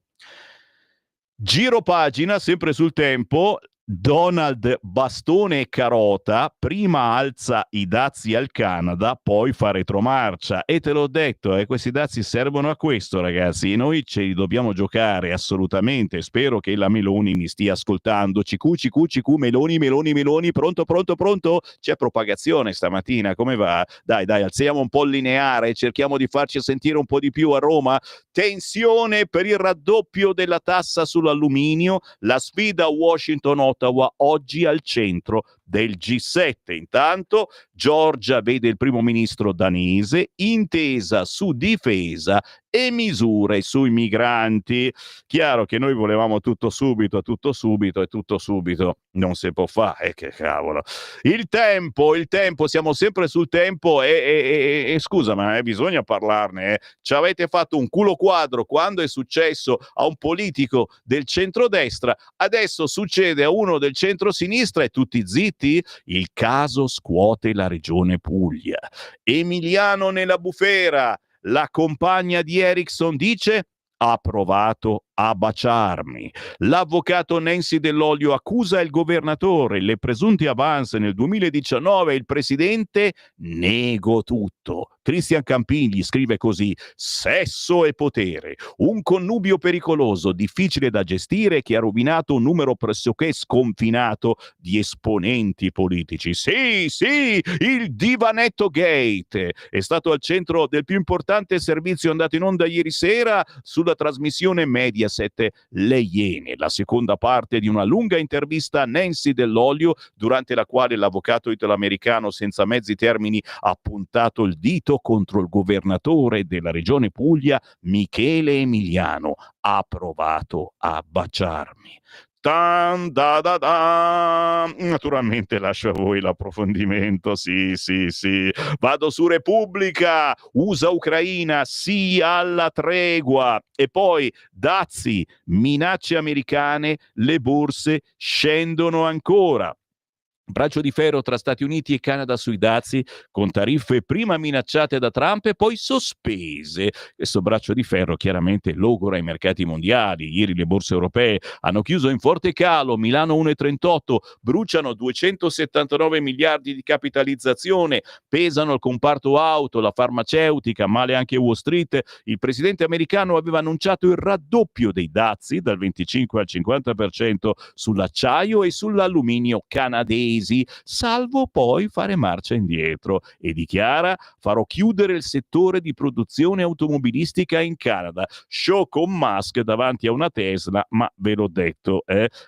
B: Giro pagina, sempre sul Tempo. Donald bastone e carota, prima alza i dazi al Canada, poi fa retromarcia. E te l'ho detto, questi dazi servono a questo, ragazzi. Noi ce li dobbiamo giocare assolutamente. Spero che la Meloni mi stia ascoltando. CQ, Meloni, pronto? C'è propagazione stamattina, come va? Dai, alziamo un po' il lineare, cerchiamo di farci sentire un po' di più a Roma. Tensione per il raddoppio della tassa sull'alluminio, la sfida Washington-Ottawa oggi al centro del G7. Intanto Giorgia vede il primo ministro danese, intesa su difesa e misure sui migranti. Chiaro che noi volevamo tutto subito e tutto subito non si può fare, che cavolo. Il tempo, siamo sempre sul Tempo e scusa, ma bisogna parlarne. Ci avete fatto un culo quadro quando è successo a un politico del centrodestra, adesso succede a uno del centrosinistra e tutti zitti. Il caso scuote la regione Puglia. Emiliano nella bufera, la compagna di Erickson dice: ha provato a baciarmi. L'avvocato Nancy Dell'Olio accusa il governatore, le presunte avance nel 2019 e il presidente: nego tutto. Cristian Campigli scrive così: sesso e potere, un connubio pericoloso, difficile da gestire, che ha rovinato un numero pressoché sconfinato di esponenti politici. Sì, il Divanetto Gate è stato al centro del più importante servizio andato in onda ieri sera sulla trasmissione Mediaset Le Iene, la seconda parte di una lunga intervista a Nancy Dell'Olio, durante la quale l'avvocato italoamericano senza mezzi termini ha puntato il dito contro il governatore della regione Puglia, Michele Emiliano. Ha provato a baciarmi. Naturalmente lascio a voi l'approfondimento. Sì. Vado su Repubblica. USA-Ucraina, sì alla tregua. E poi dazi, minacce americane, le borse scendono ancora. Braccio di ferro tra Stati Uniti e Canada sui dazi, con tariffe prima minacciate da Trump e poi sospese. Questo braccio di ferro chiaramente logora i mercati mondiali. Ieri le borse europee hanno chiuso in forte calo. Milano 1,38, bruciano 279 miliardi di capitalizzazione, pesano il comparto auto, la farmaceutica, male anche Wall Street. Il presidente americano aveva annunciato il raddoppio dei dazi dal 25 al 50% sull'acciaio e sull'alluminio canadesi, salvo poi fare marcia indietro, e dichiara: farò chiudere il settore di produzione automobilistica in Canada. Show con Musk davanti a una Tesla, ma ve l'ho detto,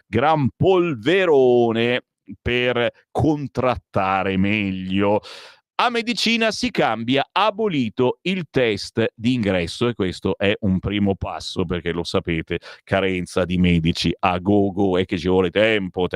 B: gran polverone per contrattare meglio. A medicina si cambia, abolito il test di ingresso, e questo è un primo passo, perché lo sapete, carenza di medici a gogo e che ci vuole tempo.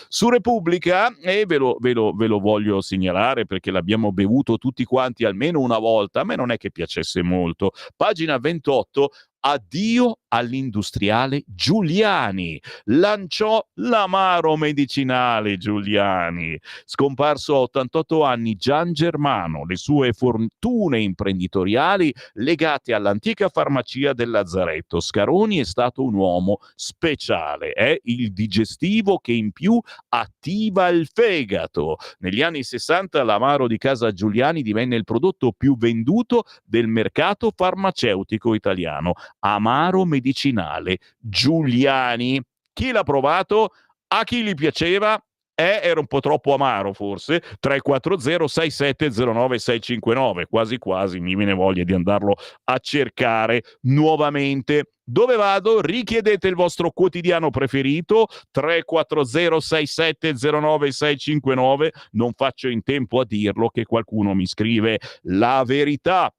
B: Su Repubblica, e ve lo voglio segnalare perché l'abbiamo bevuto tutti quanti almeno una volta, a me non è che piacesse molto. Pagina 28, addio all'industriale Giuliani, lanciò l'amaro medicinale Giuliani. Scomparso a 88 anni Gian Germano, le sue fortune imprenditoriali legate all'antica farmacia del Lazzaretto. Scaroni è stato un uomo speciale, è il digestivo che in più attiva il fegato. Negli anni 60 l'amaro di casa Giuliani divenne il prodotto più venduto del mercato farmaceutico italiano. Amaro medicinale Giuliani. Chi l'ha provato? A chi gli piaceva? Era un po' troppo amaro forse. 340 6709 659, quasi quasi mi viene voglia di andarlo a cercare nuovamente. Dove vado? Richiedete il vostro quotidiano preferito, 340 6709 659. Non faccio in tempo a dirlo che qualcuno mi scrive La Verità.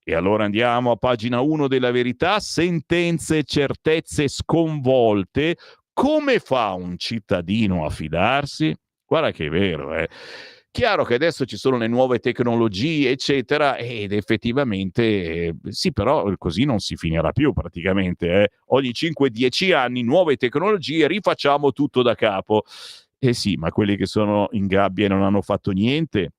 B: E allora andiamo a pagina 1 della Verità. Sentenze e certezze sconvolte. Come fa un cittadino a fidarsi? Guarda che è vero, eh. Chiaro che adesso ci sono le nuove tecnologie, eccetera, ed effettivamente sì, però così non si finirà più praticamente. Ogni 5-10 anni nuove tecnologie, rifacciamo tutto da capo. Eh sì, ma quelli che sono in gabbia e non hanno fatto niente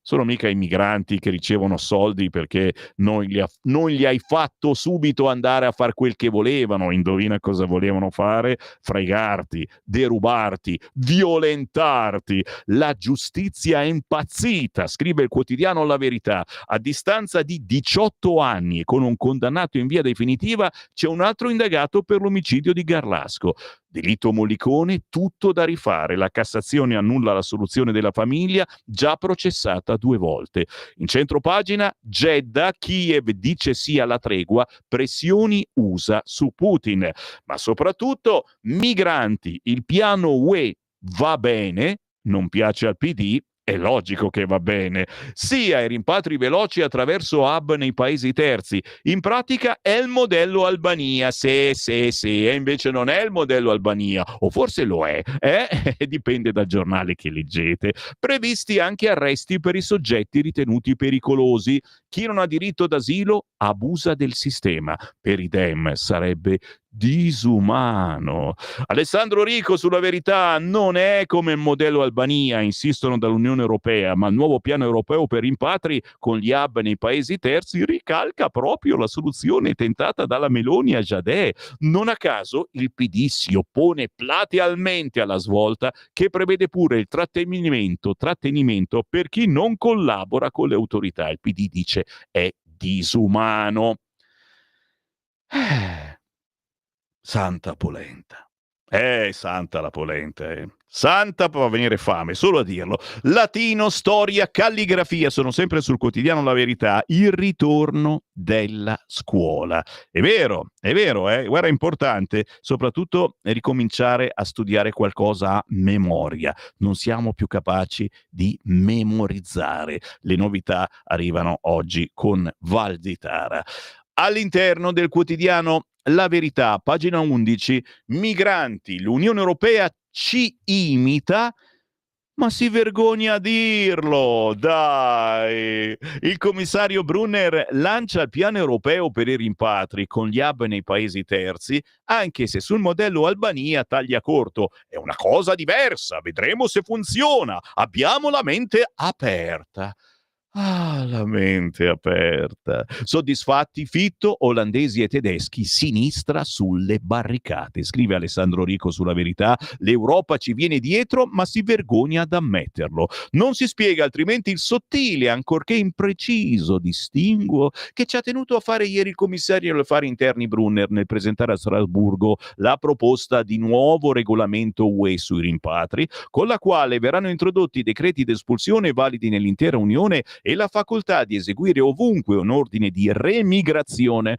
B: sono mica i migranti che ricevono soldi perché non gli hai fatto subito andare a fare quel che volevano. Indovina cosa volevano fare? Fregarti, derubarti, violentarti. La giustizia è impazzita, scrive il quotidiano La Verità. A distanza di 18 anni e con un condannato in via definitiva c'è un altro indagato per l'omicidio di Garlasco. Delitto Mollicone, tutto da rifare. La Cassazione annulla la soluzione della famiglia, già processata 2 volte. In centropagina, Jeddah, Kiev dice sì alla tregua, pressioni USA su Putin. Ma soprattutto, migranti, il piano UE va bene, non piace al PD, è logico che va bene. Sì ai rimpatri veloci attraverso hub nei paesi terzi. In pratica è il modello Albania. Sì, e invece non è il modello Albania. O forse lo è. Dipende dal giornale che leggete. Previsti anche arresti per i soggetti ritenuti pericolosi. Chi non ha diritto d'asilo abusa del sistema. Per i Dem sarebbe disumano. Alessandro Rico sulla Verità: non è come il modello Albania, insistono dall'Unione Europea, ma il nuovo piano europeo per rimpatri con gli hub nei paesi terzi ricalca proprio la soluzione tentata dalla Meloni a Jadè. Non a caso il PD si oppone platealmente alla svolta che prevede pure il trattenimento per chi non collabora con le autorità. Il PD dice è disumano. Santa polenta. Santa la polenta, Santa può venire fame, solo a dirlo. Latino, storia, calligrafia, sono sempre sul quotidiano La Verità. Il ritorno della scuola. È vero, guarda, è importante, soprattutto ricominciare a studiare qualcosa a memoria. Non siamo più capaci di memorizzare. Le novità arrivano oggi con Val di Tara. All'interno del quotidiano La Verità, pagina 11, migranti, l'Unione Europea ci imita, ma si vergogna a dirlo, dai! Il commissario Brunner lancia il piano europeo per i rimpatri con gli hub nei paesi terzi, anche se sul modello Albania taglia corto. È una cosa diversa, vedremo se funziona. Abbiamo la mente aperta. Ah, la mente aperta. Soddisfatti Fitto, olandesi e tedeschi, sinistra sulle barricate. Scrive Alessandro Rico sulla Verità, l'Europa ci viene dietro ma si vergogna ad ammetterlo. Non si spiega altrimenti il sottile, ancorché impreciso distinguo che ci ha tenuto a fare ieri il commissario agli affari interni Brunner nel presentare a Strasburgo la proposta di nuovo regolamento UE sui rimpatri, con la quale verranno introdotti decreti d'espulsione validi nell'intera Unione e la facoltà di eseguire ovunque un ordine di remigrazione,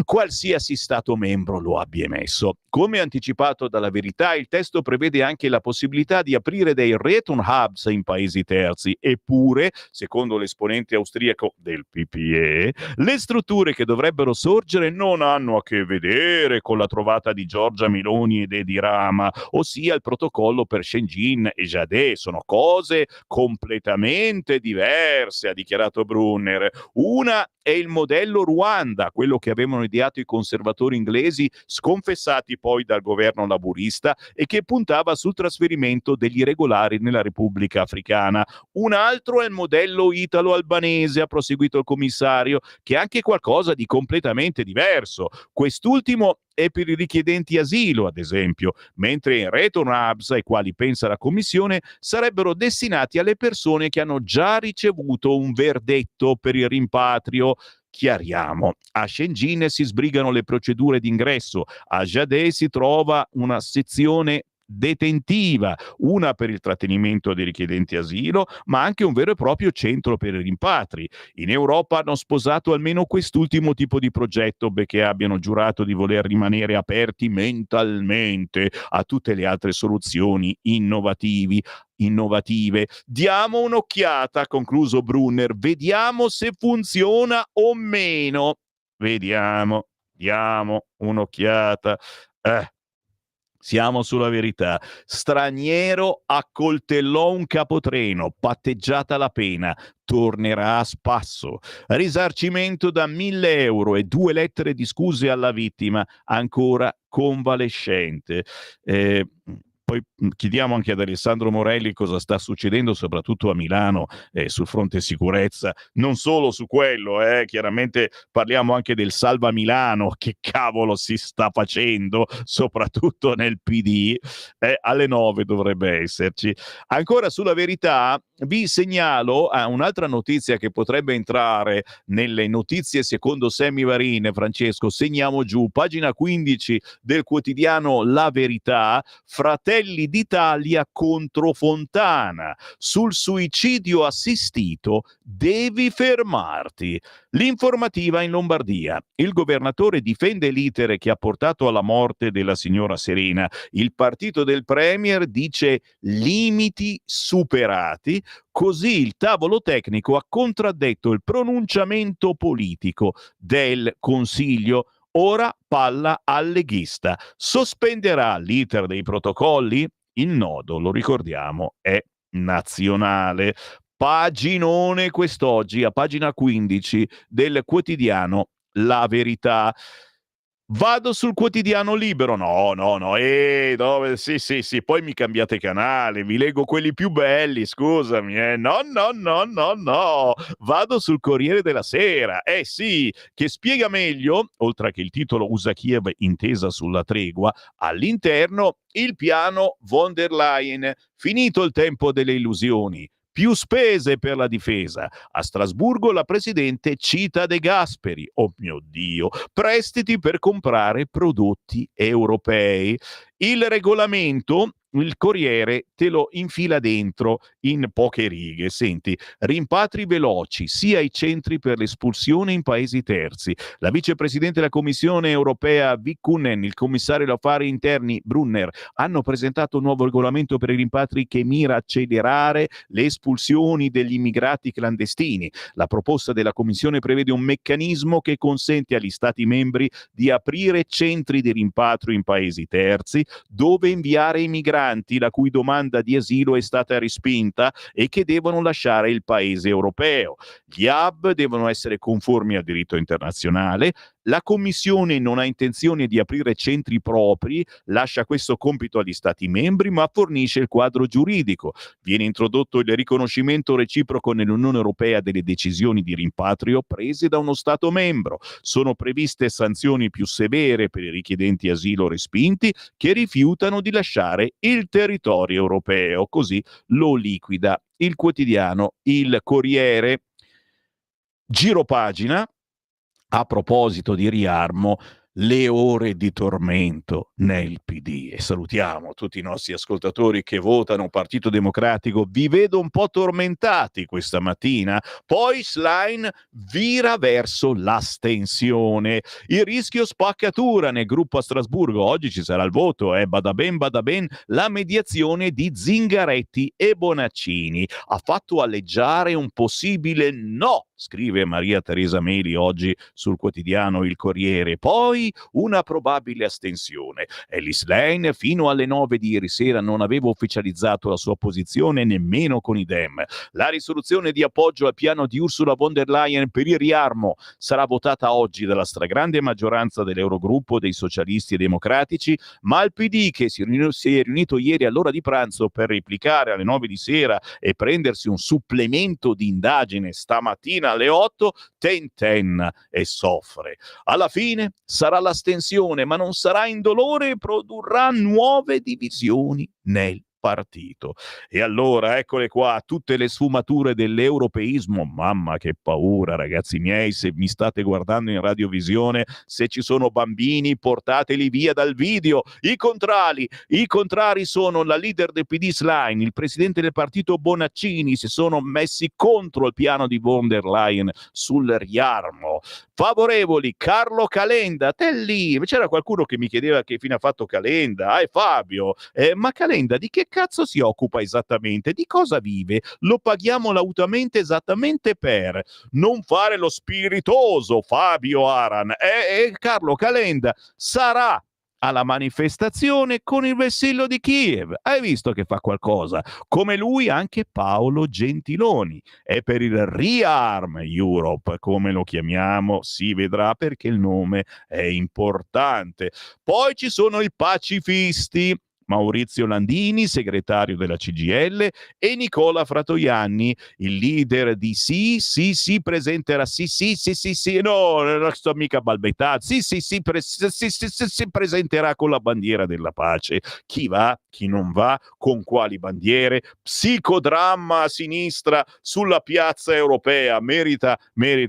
B: qualsiasi Stato membro lo abbia emesso. Come anticipato dalla Verità, il testo prevede anche la possibilità di aprire dei return hubs in paesi terzi, eppure, secondo l'esponente austriaco del PPE, le strutture che dovrebbero sorgere non hanno a che vedere con la trovata di Giorgia Meloni ed Edi Rama, ossia il protocollo per Shenzhen e Jadè. Sono cose completamente diverse. diverse, ha dichiarato Brunner. Una è il modello Ruanda, quello che avevano ideato i conservatori inglesi, sconfessati poi dal governo laburista, e che puntava sul trasferimento degli irregolari nella Repubblica Africana. Un altro è il modello italo-albanese, ha proseguito il commissario, che è anche qualcosa di completamente diverso. Quest'ultimo è per i richiedenti asilo, ad esempio, mentre in Return Hubs, ai quali pensa la Commissione, sarebbero destinati alle persone che hanno già ricevuto un verdetto per il rimpatrio. Chiariamo, a Shenzhen si sbrigano le procedure d'ingresso, a Jadè si trova una sezione detentiva, una per il trattenimento dei richiedenti asilo, ma anche un vero e proprio centro per i rimpatri. In Europa hanno sposato almeno quest'ultimo tipo di progetto, benché abbiano giurato di voler rimanere aperti mentalmente a tutte le altre soluzioni innovative. Diamo un'occhiata, ha concluso Brunner, vediamo se funziona o meno. Vediamo, diamo un'occhiata. Siamo sulla verità. Straniero accoltellò un capotreno, patteggiata la pena, tornerà a spasso. Risarcimento da 1.000 euro e 2 lettere di scuse alla vittima, ancora convalescente. Poi chiediamo anche ad Alessandro Morelli cosa sta succedendo, soprattutto a Milano, sul fronte sicurezza. Non solo su quello, chiaramente parliamo anche del Salva Milano, che cavolo si sta facendo, soprattutto nel PD. Alle 9 dovrebbe esserci. Ancora sulla verità, vi segnalo un'altra notizia che potrebbe entrare nelle notizie secondo Sammy Varin. Francesco, segniamo giù, pagina 15 del quotidiano La Verità, Fratelli d'Italia contro Fontana. Sul suicidio assistito devi fermarti. L'informativa in Lombardia. Il governatore difende l'iter che ha portato alla morte della signora Serena. Il partito del premier dice limiti superati. Così il tavolo tecnico ha contraddetto il pronunciamento politico del Consiglio. Ora palla al leghista. Sospenderà l'iter dei protocolli? Il nodo, lo ricordiamo, è nazionale. Paginone quest'oggi, a pagina 15 del quotidiano La Verità. Vado sul quotidiano Libero. No, dove? Sì, poi mi cambiate canale, vi leggo quelli più belli, scusami, No. Vado sul Corriere della Sera, sì, che spiega meglio, oltre che il titolo USA Kiev intesa sulla tregua, all'interno il piano von der Leyen. Finito il tempo delle illusioni. Più spese per la difesa. A Strasburgo la Presidente cita De Gasperi. Oh mio Dio. Prestiti per comprare prodotti europei. Il regolamento, il Corriere te lo infila dentro in poche righe. Senti, rimpatri veloci sia ai centri per l'espulsione in paesi terzi. La vicepresidente della Commissione europea Vikkunen, il commissario agli affari interni Brunner hanno presentato un nuovo regolamento per i rimpatri che mira a accelerare le espulsioni degli immigrati clandestini. La proposta della Commissione prevede un meccanismo che consente agli Stati membri di aprire centri di rimpatrio in paesi terzi dove inviare i migranti la cui domanda di asilo è stata respinta e che devono lasciare il paese europeo. Gli hub devono essere conformi al diritto internazionale. La Commissione non ha intenzione di aprire centri propri, lascia questo compito agli Stati membri, ma fornisce il quadro giuridico. Viene introdotto il riconoscimento reciproco nell'Unione Europea delle decisioni di rimpatrio prese da uno Stato membro. Sono previste sanzioni più severe per i richiedenti asilo respinti che rifiutano di lasciare il territorio europeo. Così lo liquida il quotidiano Il Corriere. Giro pagina. A proposito di riarmo, le ore di tormento nel PD. E salutiamo tutti i nostri ascoltatori che votano Partito Democratico. Vi vedo un po' tormentati questa mattina. Poi Schlein vira verso l'astensione. Il rischio spaccatura nel gruppo a Strasburgo. Oggi ci sarà il voto, bada ben, la mediazione di Zingaretti e Bonaccini ha fatto aleggiare un possibile no scrive Maria Teresa Meli oggi sul quotidiano Il Corriere. Poi una probabile astensione. Ellis Lane fino alle 9 di ieri sera non aveva ufficializzato la sua posizione nemmeno con i Dem. La risoluzione di appoggio al piano di Ursula von der Leyen per il riarmo sarà votata oggi dalla stragrande maggioranza dell'Eurogruppo dei socialisti e democratici, ma il PD, che si è riunito ieri all'ora di pranzo per replicare alle 9 di sera e prendersi un supplemento di indagine stamattina alle 8, tenten e soffre. Alla fine sarà l'astensione, ma non sarà indolore e produrrà nuove divisioni nel partito. E allora eccole qua tutte le sfumature dell'europeismo. Mamma che paura, ragazzi miei, se mi state guardando in radiovisione, se ci sono bambini portateli via dal video. I contrari sono la leader del PD Schlein, il presidente del partito Bonaccini, si sono messi contro il piano di von der Leyen sul riarmo. Favorevoli Carlo Calenda, te lì, c'era qualcuno che mi chiedeva che fine ha fatto Calenda, Fabio, ma Calenda di che cazzo si occupa esattamente? Di cosa vive? Lo paghiamo lautamente esattamente per non fare lo spiritoso Fabio Aran. E Carlo Calenda sarà alla manifestazione con il vessillo di Kiev. Hai visto che fa qualcosa? Come lui anche Paolo Gentiloni. E per il Rearm Europe, come lo chiamiamo, si vedrà perché il nome è importante. Poi ci sono i pacifisti. Maurizio Landini, segretario della CGIL, e Nicola Fratoianni, il leader di sì, presenterà no, non sto mica balbettando, presenterà con la bandiera della pace. Chi va, chi non va, con quali bandiere, psicodramma a sinistra sulla piazza europea, merita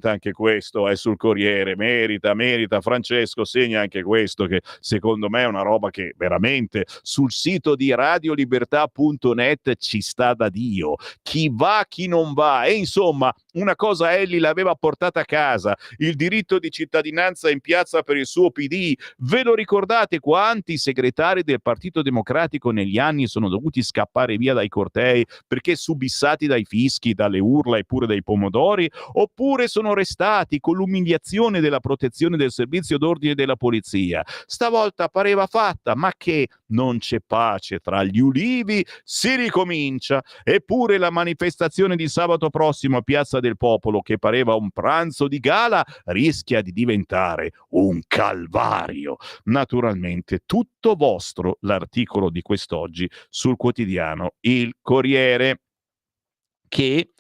B: anche questo, è sul Corriere, merita, Francesco segna anche questo, che secondo me è una roba che veramente sul sito di radiolibertà.net ci sta da Dio. Chi va, chi non va. E insomma, una cosa Elly l'aveva portata a casa, il diritto di cittadinanza in piazza per il suo PD. Ve lo ricordate quanti segretari del Partito Democratico negli anni sono dovuti scappare via dai cortei perché subissati dai fischi, dalle urla e pure dai pomodori? Oppure sono restati con l'umiliazione della protezione del servizio d'ordine della polizia? Stavolta pareva fatta, ma che non c'è pace tra gli ulivi, si ricomincia. Eppure la manifestazione di sabato prossimo a Piazza del Popolo, che pareva un pranzo di gala, rischia di diventare un calvario. Naturalmente tutto vostro l'articolo di quest'oggi sul quotidiano Il Corriere, che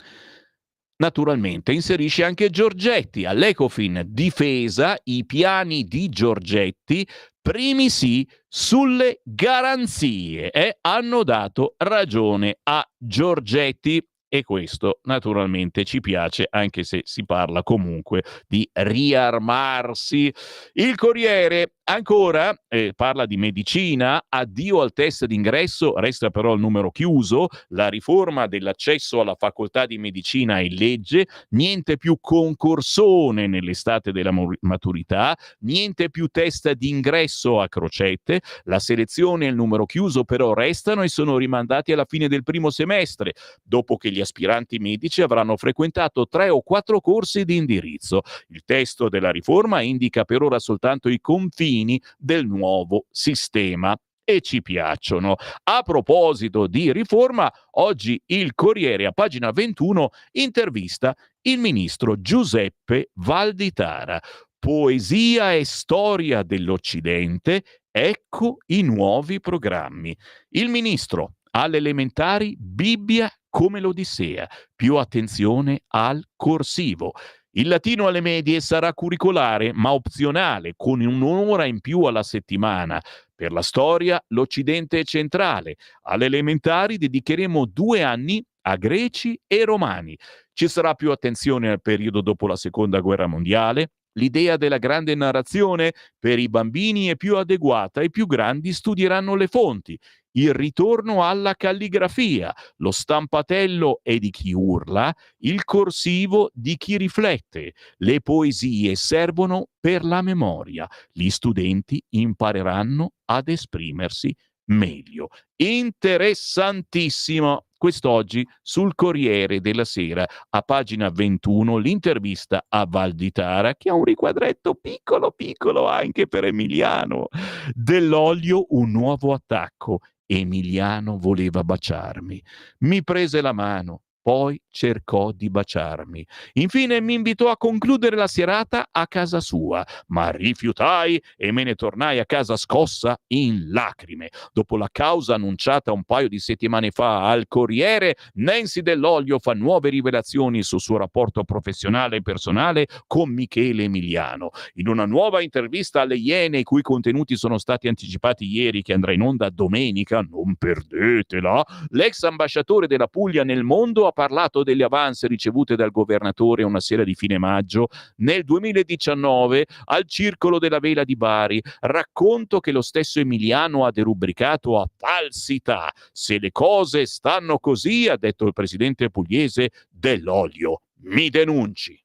B: naturalmente inserisce anche Giorgetti. All'Ecofin difesa i piani di Giorgetti, primi sì sulle garanzie, e hanno dato ragione a Giorgetti. E questo naturalmente ci piace, anche se si parla comunque di riarmarsi. Il Corriere ancora parla di medicina, addio al test d'ingresso, resta però il numero chiuso, la riforma dell'accesso alla facoltà di medicina è legge, niente più concorsone nell'estate della maturità, niente più test d'ingresso a crocette, la selezione e il numero chiuso però restano e sono rimandati alla fine del primo semestre, dopo che gli aspiranti medici avranno frequentato 3 o 4 corsi di indirizzo. Il testo della riforma indica per ora soltanto i confini del nuovo sistema e ci piacciono. A proposito di riforma, oggi il Corriere a pagina 21 intervista il ministro Giuseppe Valditara. Poesia e storia dell'Occidente, ecco i nuovi programmi. Il ministro alle elementari Bibbia come l'Odissea, più attenzione al corsivo. Il latino alle medie sarà curricolare ma opzionale, con un'ora in più alla settimana. Per la storia l'Occidente è centrale. Alle elementari dedicheremo 2 anni a greci e romani. Ci sarà più attenzione al periodo dopo la Seconda Guerra Mondiale. L'idea della grande narrazione per i bambini è più adeguata, i più grandi studieranno le fonti. Il ritorno alla calligrafia, lo stampatello è di chi urla, il corsivo di chi riflette. Le poesie servono per la memoria. Gli studenti impareranno ad esprimersi meglio. Interessantissimo. Quest'oggi sul Corriere della Sera, a pagina 21, l'intervista a Valditara, che ha un riquadretto piccolo piccolo anche per Emiliano. Dell'olio un nuovo attacco. Emiliano voleva baciarmi. Mi prese la mano, poi cercò di baciarmi. Infine mi invitò a concludere la serata a casa sua, ma rifiutai e me ne tornai a casa scossa in lacrime. Dopo la causa annunciata un paio di settimane fa al Corriere, Nancy Dell'Olio fa nuove rivelazioni sul suo rapporto professionale e personale con Michele Emiliano. In una nuova intervista alle Iene, i cui contenuti sono stati anticipati ieri, che andrà in onda domenica, non perdetela, l'ex ambasciatore della Puglia nel mondo ha parlato delle avance ricevute dal governatore una sera di fine maggio nel 2019 al Circolo della Vela di Bari. Racconto che lo stesso Emiliano ha derubricato a falsità. Se le cose stanno così, ha detto il presidente pugliese, Dell'Olio mi denunci.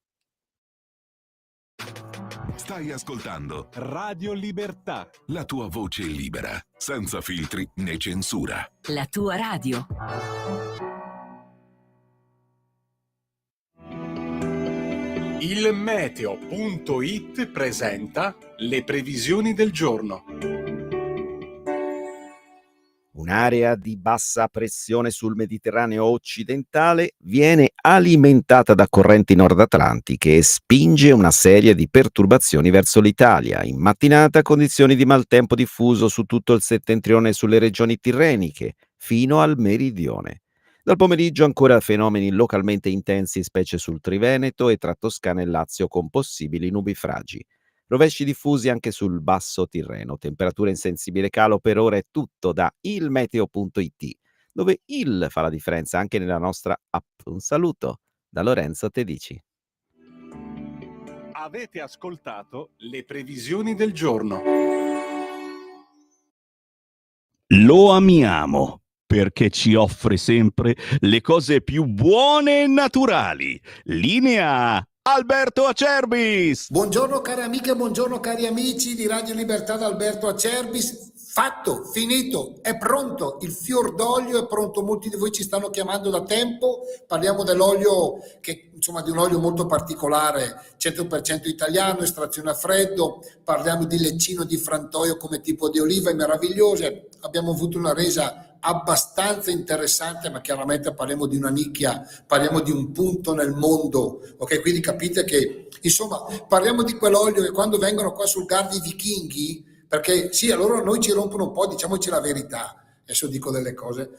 C: Stai ascoltando
A: Radio Libertà.
C: la tua voce libera, senza filtri né censura.
E: La tua radio.
A: Il meteo.it presenta le previsioni del giorno.
F: Un'area di bassa pressione sul Mediterraneo occidentale viene alimentata da correnti nord-atlantiche e spinge una serie di perturbazioni verso l'Italia. In mattinata condizioni di maltempo diffuso su tutto il settentrione e sulle regioni tirreniche, fino al meridione. Dal pomeriggio ancora fenomeni localmente intensi, specie sul Triveneto e tra Toscana e Lazio, con possibili nubifragi. Rovesci diffusi anche sul basso Tirreno. Temperatura in sensibile calo. Per ora è tutto da ilmeteo.it, dove il fa la differenza anche nella nostra app. Un saluto da Lorenzo Tedici.
A: Avete ascoltato le previsioni del giorno.
B: Lo amiamo perché ci offre sempre le cose più buone e naturali. Linea Alberto Acerbis.
G: Buongiorno cari amiche, buongiorno cari amici di Radio Libertà da Alberto Acerbis. Fatto, finito, è pronto, il fior d'olio è pronto, molti di voi ci stanno chiamando da tempo, parliamo dell'olio che insomma di un olio molto particolare, 100% italiano, estrazione a freddo, parliamo di leccino di frantoio come tipo di oliva, è meravigliose, abbiamo avuto una resa abbastanza interessante, ma chiaramente parliamo di una nicchia, parliamo di un punto nel mondo, ok? Quindi capite che insomma parliamo di quell'olio che quando vengono qua sul Gardi i vichinghi, perché sì, allora noi ci rompono un po', diciamoci la verità, adesso dico delle cose,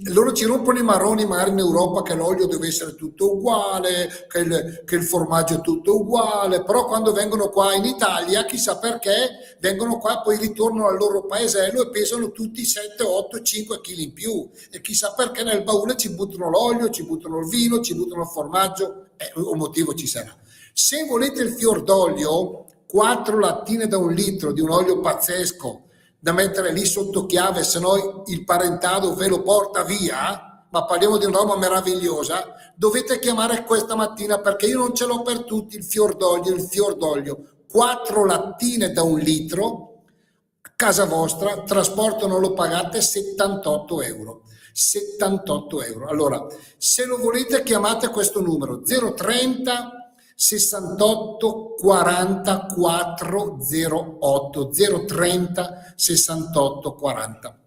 G: loro ci rompono i marroni magari in Europa che l'olio deve essere tutto uguale, che il formaggio è tutto uguale, però quando vengono qua in Italia, chissà perché, vengono qua, poi ritornano al loro paesello e pesano tutti 7, 8, 5 kg in più, e chissà perché nel baule ci buttano l'olio, ci buttano il vino, ci buttano il formaggio, un motivo ci sarà. Se volete il fior d'olio, 4 lattine da 1 litro di un olio pazzesco da mettere lì sotto chiave, se no il parentado ve lo porta via, ma parliamo di una roba meravigliosa, dovete chiamare questa mattina perché io non ce l'ho per tutti il fior d'olio, 4 lattine da 1 litro, casa vostra, trasporto non lo pagate, 78 euro. 78 euro. Allora, se lo volete chiamate questo numero 030 68 40 408 030 68 40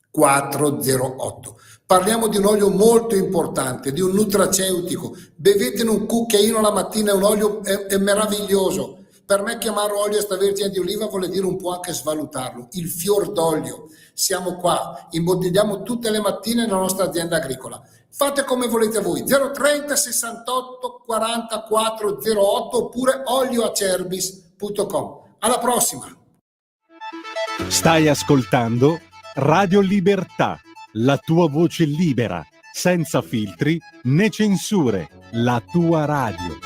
G: 408. Parliamo di un olio molto importante, di un nutraceutico. Bevetene un cucchiaino la mattina, è un olio è meraviglioso. Per me chiamarlo olio extravergine di oliva vuol dire un po' anche svalutarlo. Il fior d'olio. Siamo qua, imbottigliamo tutte le mattine nella nostra azienda agricola. Fate come volete voi, 030 68 40 408 oppure olioacerbis.com. Alla prossima!
A: Stai ascoltando Radio Libertà, la tua voce libera, senza filtri né censure, la tua radio.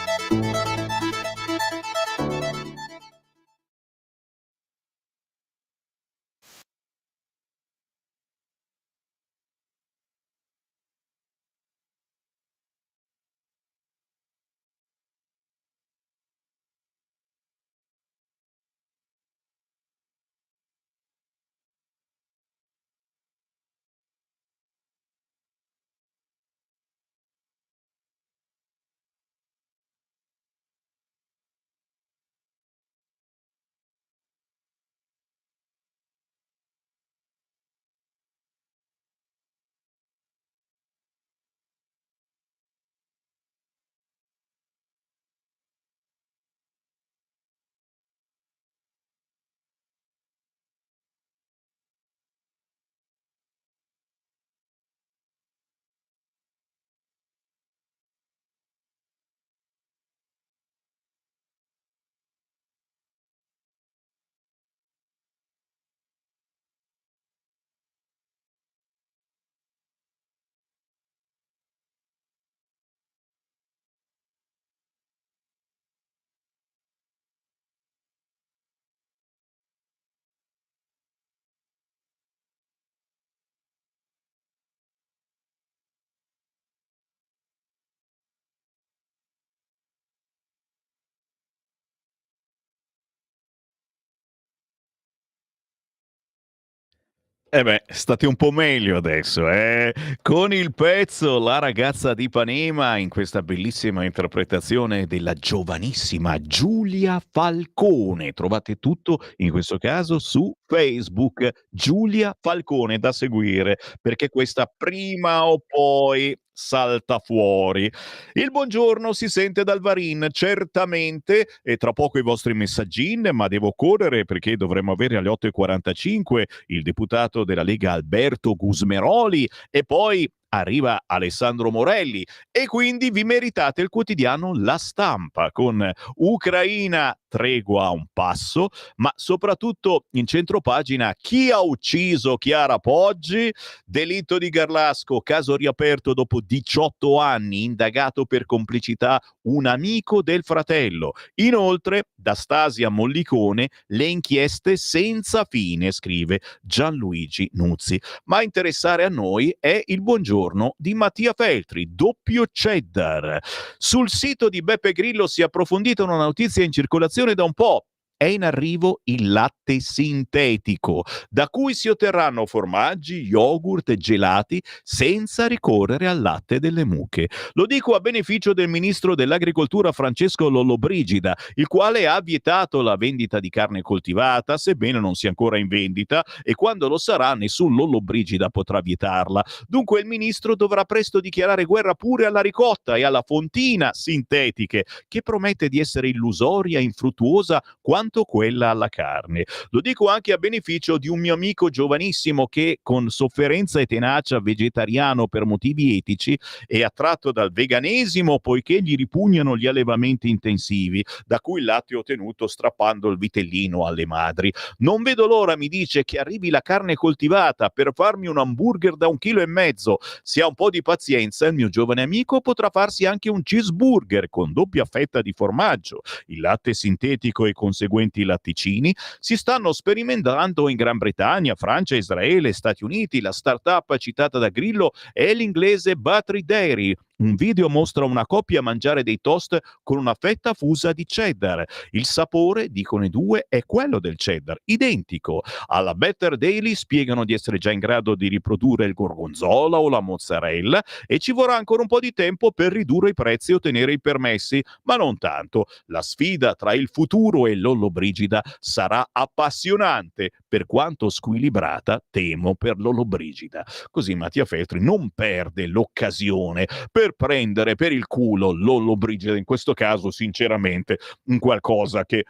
B: Eh beh, state un po' meglio adesso, eh? Con il pezzo La ragazza di Ipanema in questa bellissima interpretazione della giovanissima Giulia Falcone. Trovate tutto in questo caso su Facebook, Giulia Falcone da seguire, perché questa prima o poi salta fuori. Il buongiorno si sente dal Varin, certamente, e tra poco i vostri messaggini, ma devo correre perché dovremo avere alle 8:45 il deputato della Lega Alberto Gusmeroli e poi arriva Alessandro Morelli e quindi vi meritate il quotidiano La Stampa con Ucraina tregua a un passo, ma soprattutto in centropagina chi ha ucciso Chiara Poggi, delitto di Garlasco, caso riaperto dopo 18 anni, indagato per complicità un amico del fratello. Inoltre, da Stasia Mollicone, le inchieste senza fine, scrive Gianluigi Nuzzi. Ma a interessare a noi è il buongiorno di Mattia Feltri, doppio cheddar. Sul sito di Beppe Grillo si è approfondita una notizia in circolazione da un po'. È in arrivo il latte sintetico, da cui si otterranno formaggi, yogurt e gelati senza ricorrere al latte delle mucche. Lo dico a beneficio del ministro dell'Agricoltura Francesco Lollobrigida, il quale ha vietato la vendita di carne coltivata, sebbene non sia ancora in vendita, e quando lo sarà nessun Lollobrigida potrà vietarla. Dunque il ministro dovrà presto dichiarare guerra pure alla ricotta e alla fontina sintetiche, che promette di essere illusoria e infruttuosa quanto quella alla carne. Lo dico anche a beneficio di un mio amico giovanissimo che, con sofferenza e tenacia vegetariano per motivi etici, è attratto dal veganesimo poiché gli ripugnano gli allevamenti intensivi, da cui il latte è ottenuto strappando il vitellino alle madri. Non vedo l'ora, mi dice, che arrivi la carne coltivata per farmi un hamburger da 1,5 kg. Se ha un po' di pazienza, il mio giovane amico potrà farsi anche un cheeseburger con doppia fetta di formaggio. Il latte sintetico e i conseguenti latticini si stanno sperimentando in Gran Bretagna, Francia, Israele, Stati Uniti. La startup citata da Grillo è l'inglese Battery Dairy. Un video mostra una coppia mangiare dei toast con una fetta fusa di cheddar. Il sapore, dicono i due, è quello del cheddar, identico. Alla Better Daily spiegano di essere già in grado di riprodurre il gorgonzola o la mozzarella e ci vorrà ancora un po' di tempo per ridurre i prezzi e ottenere i permessi, ma non tanto. La sfida tra il futuro e Lollobrigida sarà appassionante, per quanto squilibrata temo per Lollobrigida. Così Mattia Feltri non perde l'occasione per prendere per il culo Lollobrigida, in questo caso sinceramente un qualcosa che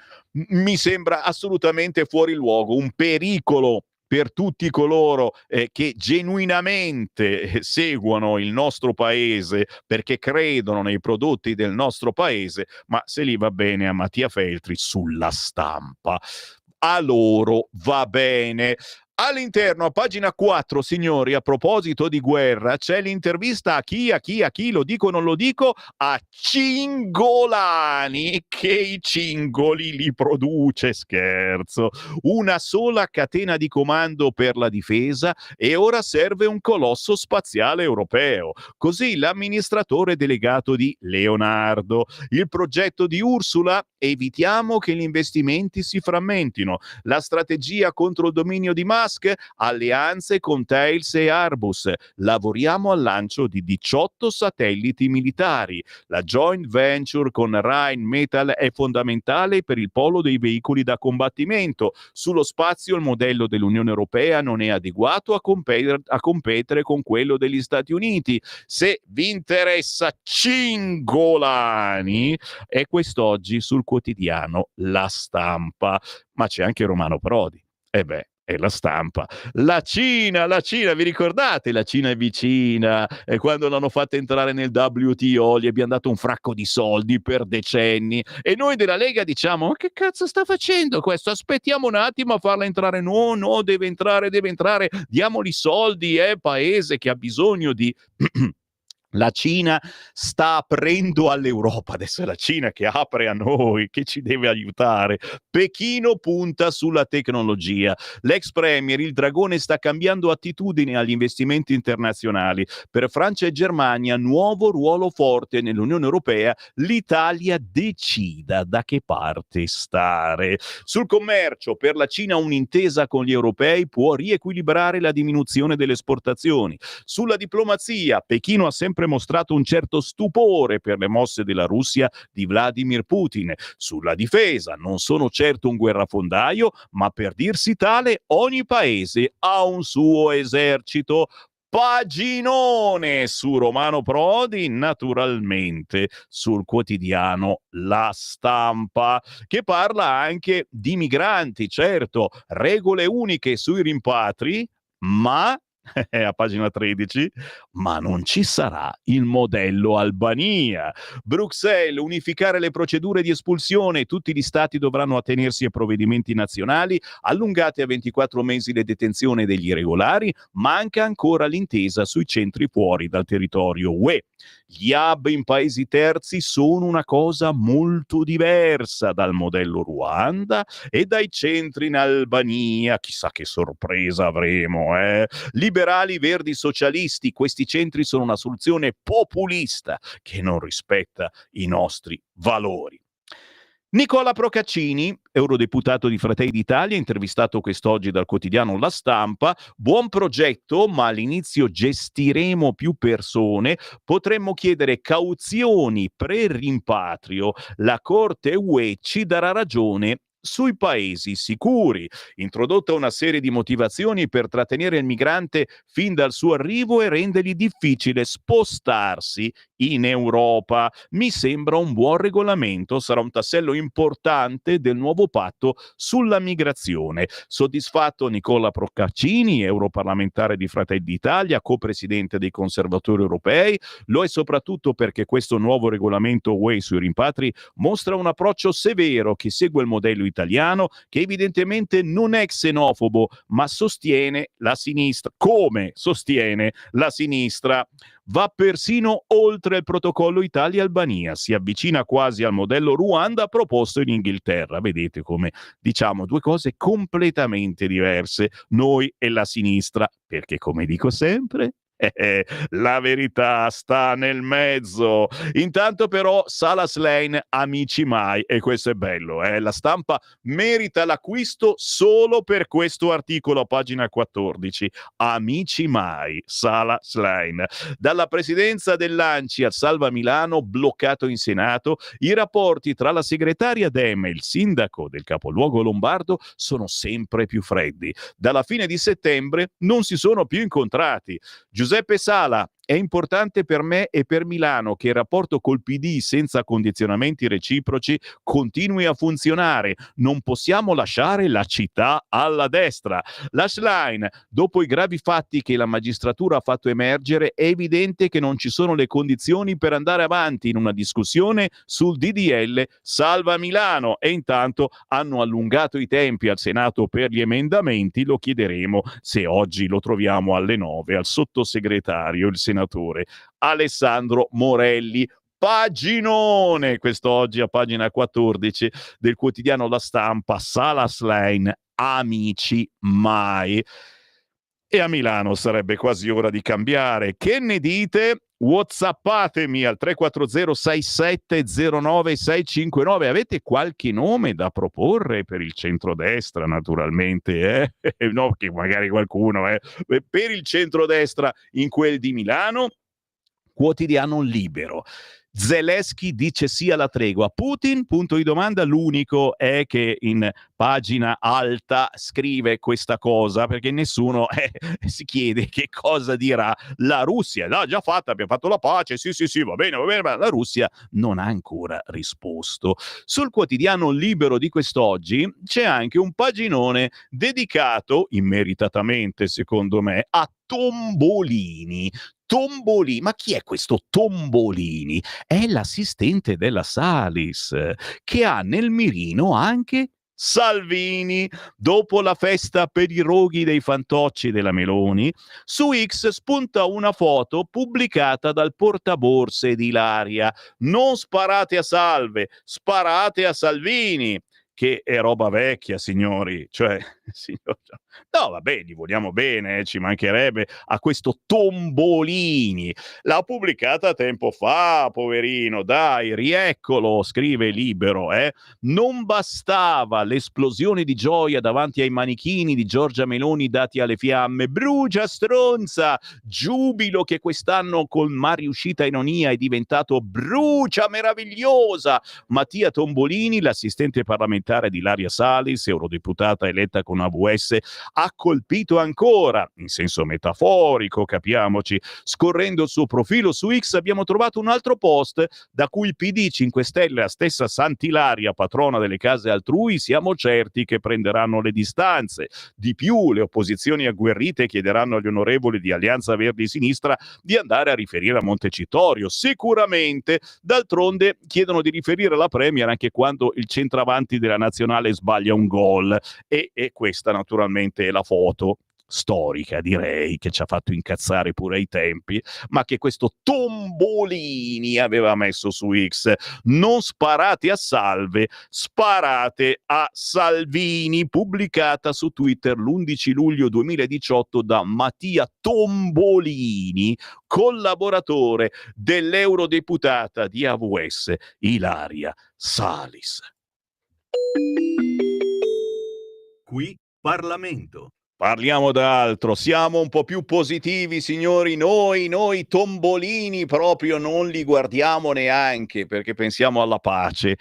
B: mi sembra assolutamente fuori luogo, un pericolo per tutti coloro che genuinamente seguono il nostro paese perché credono nei prodotti del nostro paese, ma se li va bene a Mattia Feltri sulla Stampa, a loro va bene. All'interno, a pagina 4, signori, a proposito di guerra, c'è l'intervista a chi, lo dico o non lo dico, a Cingolani, che i cingoli li produce, scherzo. Una sola catena di comando per la difesa e ora serve un colosso spaziale europeo. Così l'amministratore delegato di Leonardo. Il progetto di Ursula, evitiamo che gli investimenti si frammentino. La strategia contro il dominio di Musk, alleanze con Thales e Airbus. Lavoriamo al lancio di 18 satelliti militari. La joint venture con Rheinmetall è fondamentale per il polo dei veicoli da combattimento. Sullo spazio il modello dell'Unione Europea non è adeguato a competere con quello degli Stati Uniti. Se vi interessa Cingolani, è quest'oggi sul quotidiano La Stampa. Ma c'è anche Romano Prodi. È La Stampa. La Cina, vi ricordate? La Cina è vicina, e quando l'hanno fatta entrare nel WTO gli abbiamo dato un fracco di soldi per decenni e noi della Lega diciamo: ma che cazzo sta facendo questo? Aspettiamo un attimo a farla entrare. No, deve entrare, diamogli soldi, è paese che ha bisogno di La Cina sta aprendo all'Europa, adesso è la Cina che apre a noi, che ci deve aiutare. Pechino punta sulla tecnologia. L'ex premier, il dragone, sta cambiando attitudine agli investimenti internazionali. Per Francia e Germania, nuovo ruolo forte nell'Unione Europea, l'Italia decida da che parte stare. Sul commercio, per la Cina un'intesa con gli europei può riequilibrare la diminuzione delle esportazioni. Sulla diplomazia, Pechino ha sempre mostrato un certo stupore per le mosse della Russia di Vladimir Putin. Sulla difesa, non sono certo un guerrafondaio, ma per dirsi tale, ogni paese ha un suo esercito. Paginone su Romano Prodi, naturalmente sul quotidiano La Stampa, che parla anche di migranti, certo, regole uniche sui rimpatri, ma a pagina 13, ma non ci sarà il modello Albania. Bruxelles, unificare le procedure di espulsione, tutti gli stati dovranno attenersi ai provvedimenti nazionali, allungate a 24 mesi le detenzioni degli irregolari, manca ancora l'intesa sui centri fuori dal territorio UE. Gli hub in paesi terzi sono una cosa molto diversa dal modello Ruanda e dai centri in Albania, chissà che sorpresa avremo, Liberali, verdi, socialisti, questi centri sono una soluzione populista che non rispetta i nostri valori. Nicola Procaccini, eurodeputato di Fratelli d'Italia, intervistato quest'oggi dal quotidiano La Stampa, buon progetto, ma all'inizio gestiremo più persone, potremmo chiedere cauzioni pre-rimpatrio, la Corte UE ci darà ragione sui paesi sicuri. Introdotta una serie di motivazioni per trattenere il migrante fin dal suo arrivo e rendergli difficile spostarsi in Europa. Mi sembra un buon regolamento, sarà un tassello importante del nuovo patto sulla migrazione. Soddisfatto Nicola Procaccini, europarlamentare di Fratelli d'Italia, co-presidente dei conservatori europei, lo è soprattutto perché questo nuovo regolamento UE sui rimpatri mostra un approccio severo che segue il modello italiano, che evidentemente non è xenofobo, ma sostiene la sinistra. Come sostiene la sinistra? Va persino oltre il protocollo Italia-Albania, si avvicina quasi al modello Ruanda proposto in Inghilterra. Vedete come, diciamo, due cose completamente diverse, noi e la sinistra, perché come dico sempre, la verità sta nel mezzo. Intanto però Salas Lane, amici mai, e questo è bello, La Stampa merita l'acquisto solo per questo articolo a pagina 14. Amici mai, Salas Lane. Dalla presidenza dell'ANCI al Salva Milano, bloccato in Senato, i rapporti tra la segretaria Dem e il sindaco del capoluogo lombardo sono sempre più freddi. Dalla fine di settembre non si sono più incontrati. Giuseppe Sala: è importante per me e per Milano che il rapporto col PD senza condizionamenti reciproci continui a funzionare. Non possiamo lasciare la città alla destra. L'Ashline: dopo i gravi fatti che la magistratura ha fatto emergere, è evidente che non ci sono le condizioni per andare avanti in una discussione sul DDL Salva Milano, e intanto hanno allungato i tempi al Senato per gli emendamenti. Lo chiederemo se oggi lo troviamo alle 9 al sottosegretario, il senatore Alessandro Morelli. Paginone quest'oggi a pagina 14 del quotidiano La Stampa. Salas Lane, amici mai. E a Milano sarebbe quasi ora di cambiare. Che ne dite? WhatsAppatemi al 340 6709 659. Avete qualche nome da proporre per il centrodestra, naturalmente, no, che magari qualcuno, per il centrodestra in quel di Milano? Quotidiano Libero. Zelensky dice sì alla tregua. Putin, punto di domanda, l'unico è che in pagina alta scrive questa cosa, perché nessuno si chiede che cosa dirà la Russia. L'ha già fatta, abbiamo fatto la pace, sì, va bene, ma la Russia non ha ancora risposto. Sul quotidiano Libero di quest'oggi c'è anche un paginone dedicato, immeritatamente secondo me, a Tombolini. Tombolini, ma chi è questo Tombolini? È l'assistente della Salis, che ha nel mirino anche Salvini, dopo la festa per i roghi dei fantocci della Meloni, su X spunta una foto pubblicata dal portaborse di Ilaria. Non sparate a Salve, sparate a Salvini, che è roba vecchia, signori. Cioè, signor... no, vabbè, gli vogliamo bene, ci mancherebbe, a questo Tombolini. L'ha pubblicata tempo fa, poverino, dai, rieccolo, scrive Libero, Non bastava l'esplosione di gioia davanti ai manichini di Giorgia Meloni dati alle fiamme. Brucia stronza! Giubilo che quest'anno con ma riuscita ironia è diventato brucia meravigliosa. Mattia Tombolini, l'assistente parlamentare di Ilaria Salis, eurodeputata eletta con AVS, ha colpito ancora, in senso metaforico, capiamoci. Scorrendo il suo profilo su X abbiamo trovato un altro post da cui il PD 5 Stelle, la stessa Sant'Ilaria, patrona delle case altrui, siamo certi che prenderanno le distanze. Di più, le opposizioni agguerrite chiederanno agli onorevoli di Alleanza Verdi e Sinistra di andare a riferire a Montecitorio. Sicuramente, d'altronde, chiedono di riferire alla Premier anche quando il centravanti della nazionale sbaglia un gol. E questa naturalmente è la foto storica, direi, che ci ha fatto incazzare pure ai tempi, ma che questo Tombolini aveva messo su X. Non sparate a Salve, sparate a Salvini, pubblicata su Twitter l'11 luglio 2018 da Mattia Tombolini, collaboratore dell'eurodeputata di AVS Ilaria Salis. Qui Parlamento. Parliamo d'altro, siamo un po' più positivi, signori, noi Tombolini proprio non li guardiamo neanche, perché pensiamo alla pace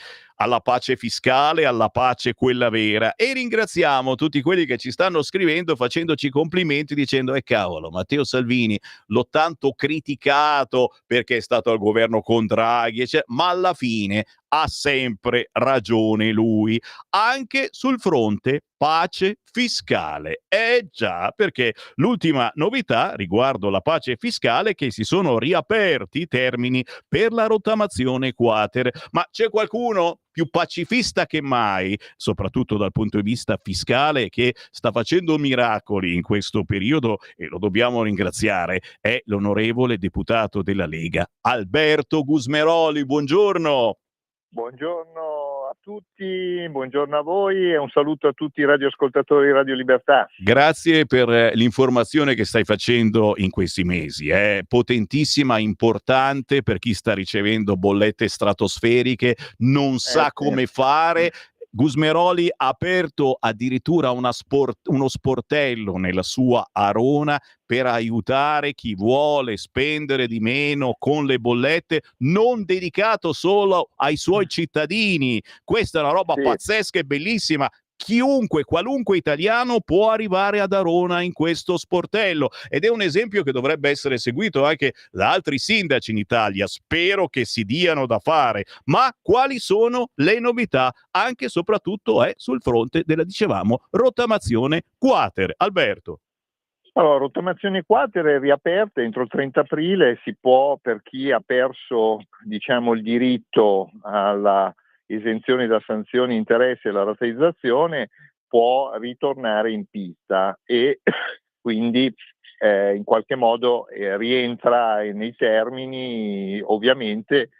B: fiscale, alla pace quella vera, e ringraziamo tutti quelli che ci stanno scrivendo facendoci complimenti dicendo cavolo, Matteo Salvini l'ho tanto criticato perché è stato al governo con Draghi, ma alla fine ha sempre ragione lui, anche sul fronte pace fiscale. Già, perché l'ultima novità riguardo la pace fiscale è che si sono riaperti i termini per la rottamazione quater. Ma c'è qualcuno più pacifista che mai, soprattutto dal punto di vista fiscale, che sta facendo miracoli in questo periodo, e lo dobbiamo ringraziare, è l'onorevole deputato della Lega Alberto Gusmeroli. Buongiorno.
E: Buongiorno a tutti, buongiorno a voi e un saluto a tutti i radioascoltatori di Radio Libertà.
B: Grazie per l'informazione che stai facendo in questi mesi, è potentissima, importante per chi sta ricevendo bollette stratosferiche, non sa come fare. Gusmeroli ha aperto addirittura uno sportello nella sua Arona per aiutare chi vuole spendere di meno con le bollette, non dedicato solo ai suoi cittadini. Questa è una roba pazzesca e bellissima. Chiunque, qualunque italiano può arrivare ad Arona in questo sportello, ed è un esempio che dovrebbe essere seguito anche da altri sindaci in Italia. Spero che si diano da fare. Ma quali sono le novità anche e soprattutto sul fronte della, dicevamo, rottamazione quater? Alberto.
E: Allora, rottamazione quater è riaperta entro il 30 aprile, si può, per chi ha perso, diciamo, il diritto alla esenzione da sanzioni, interessi e la rateizzazione, può ritornare in pista e quindi in qualche modo rientra nei termini, ovviamente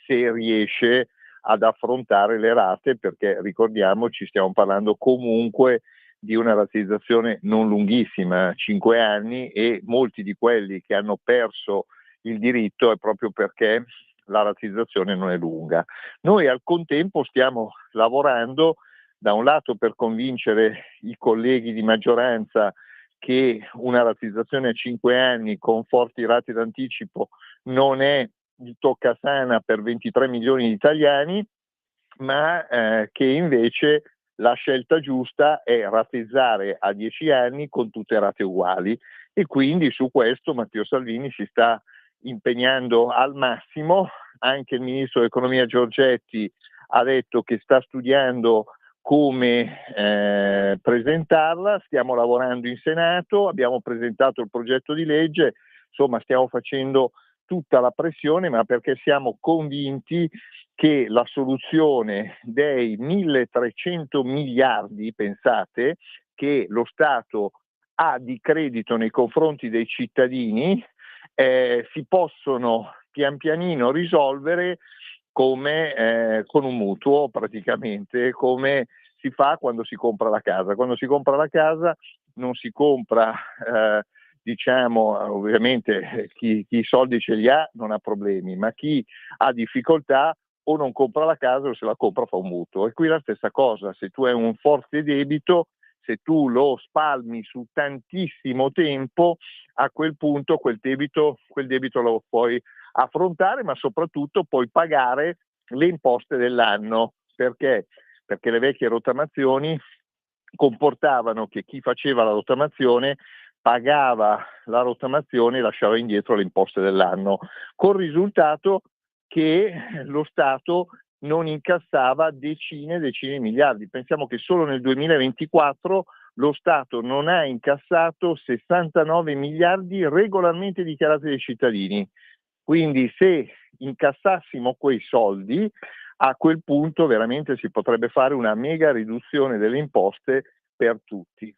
E: se riesce ad affrontare le rate, perché ricordiamoci, stiamo parlando comunque di una rateizzazione non lunghissima, 5 anni, e molti di quelli che hanno perso il diritto è proprio perché la rateizzazione non è lunga. Noi al contempo stiamo lavorando da un lato per convincere i colleghi di maggioranza che una rateizzazione a 5 anni con forti rate d'anticipo non è di toccasana per 23 milioni di italiani, ma che invece la scelta giusta è rateizzare a 10 anni con tutte rate uguali, e quindi su questo Matteo Salvini si sta impegnando al massimo. Anche il ministro dell'economia Giorgetti ha detto che sta studiando come presentarla, stiamo lavorando in Senato, abbiamo presentato il progetto di legge, insomma stiamo facendo tutta la pressione, ma perché siamo convinti che la soluzione dei 1.300 miliardi, pensate, che lo Stato ha di credito nei confronti dei cittadini, si possono pian pianino risolvere come con un mutuo, praticamente, come si fa quando si compra la casa. Quando si compra la casa non si compra, ovviamente chi i soldi ce li ha non ha problemi, ma chi ha difficoltà o non compra la casa o se la compra fa un mutuo. E qui la stessa cosa, se tu hai un forte debito, se tu lo spalmi su tantissimo tempo, a quel punto quel debito lo puoi affrontare, ma soprattutto puoi pagare le imposte dell'anno. Perché? Perché le vecchie rottamazioni comportavano che chi faceva la rottamazione pagava la rottamazione e lasciava indietro le imposte dell'anno, col risultato che lo Stato non incassava decine e decine di miliardi. Pensiamo che solo nel 2024 lo Stato non ha incassato 69 miliardi regolarmente dichiarati dai cittadini. Quindi se incassassimo quei soldi, a quel punto veramente si potrebbe fare una mega riduzione delle imposte per tutti.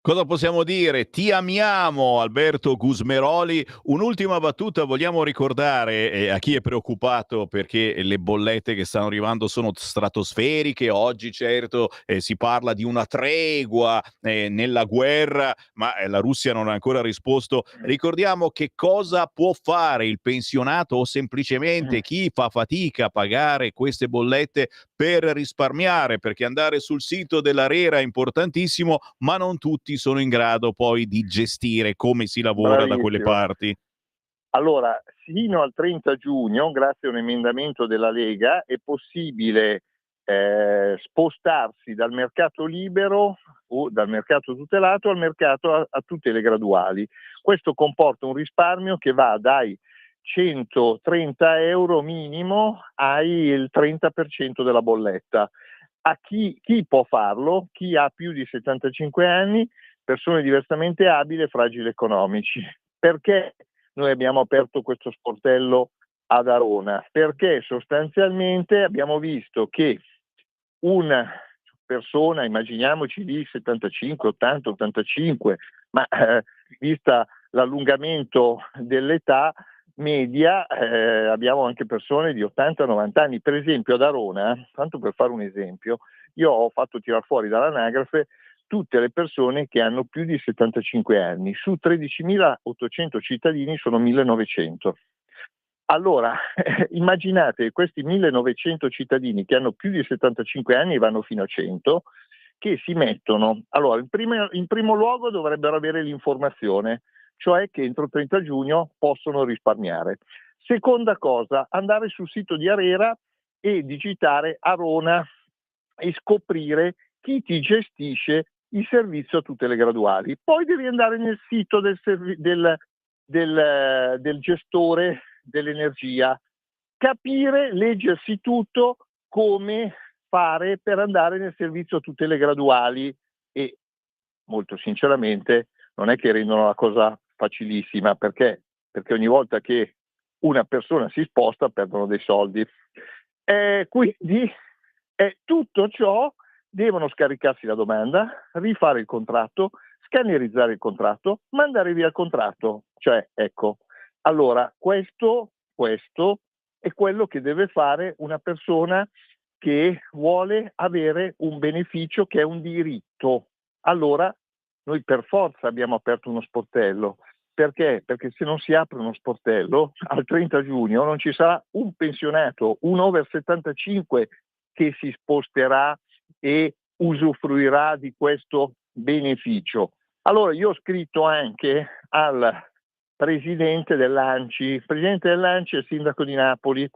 B: Cosa possiamo dire? Ti amiamo, Alberto Gusmeroli. Un'ultima battuta vogliamo ricordare a chi è preoccupato perché le bollette che stanno arrivando sono stratosferiche. Oggi certo si parla di una tregua nella guerra, ma la Russia non ha ancora risposto. Ricordiamo che cosa può fare il pensionato o semplicemente chi fa fatica a pagare queste bollette per risparmiare, perché andare sul sito dell'ARERA è importantissimo, ma non tutti sono in grado poi di gestire come si lavora da quelle parti.
E: Allora, fino al 30 giugno, grazie a un emendamento della Lega, è possibile spostarsi dal mercato libero o dal mercato tutelato al mercato a tutele graduali. Questo comporta un risparmio che va dai 130 euro minimo al 30% della bolletta. A chi può farlo? Chi ha più di 75 anni, persone diversamente abili e fragili economici. Perché noi abbiamo aperto questo sportello ad Arona? Perché sostanzialmente abbiamo visto che una persona, immaginiamoci di 75, 80, 85, ma vista l'allungamento dell'età media, abbiamo anche persone di 80-90 anni. Per esempio ad Arona, tanto per fare un esempio, io ho fatto tirar fuori dall'anagrafe tutte le persone che hanno più di 75 anni. Su 13.800 cittadini sono 1.900. Allora, immaginate questi 1.900 cittadini che hanno più di 75 anni e vanno fino a 100, che si mettono. Allora, in primo luogo dovrebbero avere l'informazione, cioè che entro il 30 giugno possono risparmiare. Seconda cosa, andare sul sito di ARERA e digitare Arona e scoprire chi ti gestisce il servizio a tutele graduali. Poi devi andare nel sito del gestore dell'energia, capire, leggersi tutto come fare per andare nel servizio a tutele graduali e molto sinceramente non è che rendono la cosa facilissima, perché ogni volta che una persona si sposta perdono dei soldi. Quindi tutto ciò devono scaricarsi la domanda, rifare il contratto, scannerizzare il contratto, mandare via il contratto. Cioè, ecco, allora questo è quello che deve fare una persona che vuole avere un beneficio che è un diritto. Allora noi per forza abbiamo aperto uno sportello. Perché? Perché se non si apre uno sportello al 30 giugno non ci sarà un pensionato, un over 75 che si sposterà e usufruirà di questo beneficio. Allora io ho scritto anche al presidente dell'ANCI, il presidente dell'ANCI è il sindaco di Napoli,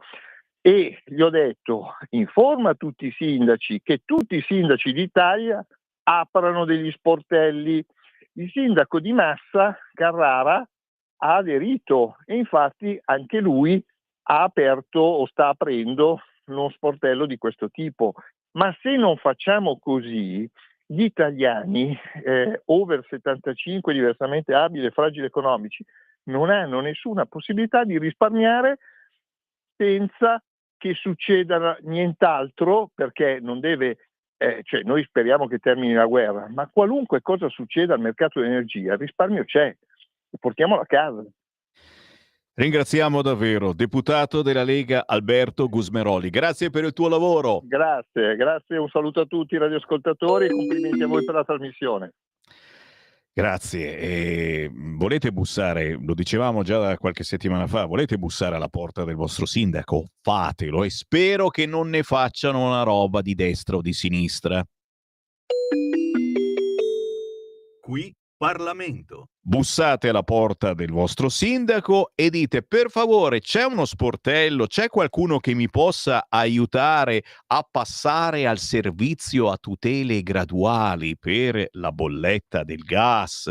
E: e gli ho detto: informa tutti i sindaci che tutti i sindaci d'Italia aprano degli sportelli. Il sindaco di Massa, Carrara, ha aderito e infatti anche lui ha aperto o sta aprendo uno sportello di questo tipo. Ma se non facciamo così, gli italiani over 75, diversamente abili e fragili economici, non hanno nessuna possibilità di risparmiare senza che succeda nient'altro, perché non deve, cioè noi speriamo che termini la guerra, ma qualunque cosa succeda al mercato dell'energia, il risparmio c'è, portiamolo a casa.
B: Ringraziamo davvero, deputato della Lega Alberto Gusmeroli. Grazie per il tuo lavoro.
E: Grazie, un saluto a tutti i radioascoltatori e complimenti a voi per la trasmissione.
B: Grazie. E volete bussare, lo dicevamo già da qualche settimana fa, volete bussare alla porta del vostro sindaco? Fatelo e spero che non ne facciano una roba di destra o di sinistra. Qui Parlamento. Bussate alla porta del vostro sindaco e dite: per favore, c'è uno sportello, c'è qualcuno che mi possa aiutare a passare al servizio a tutele graduali per la bolletta del gas?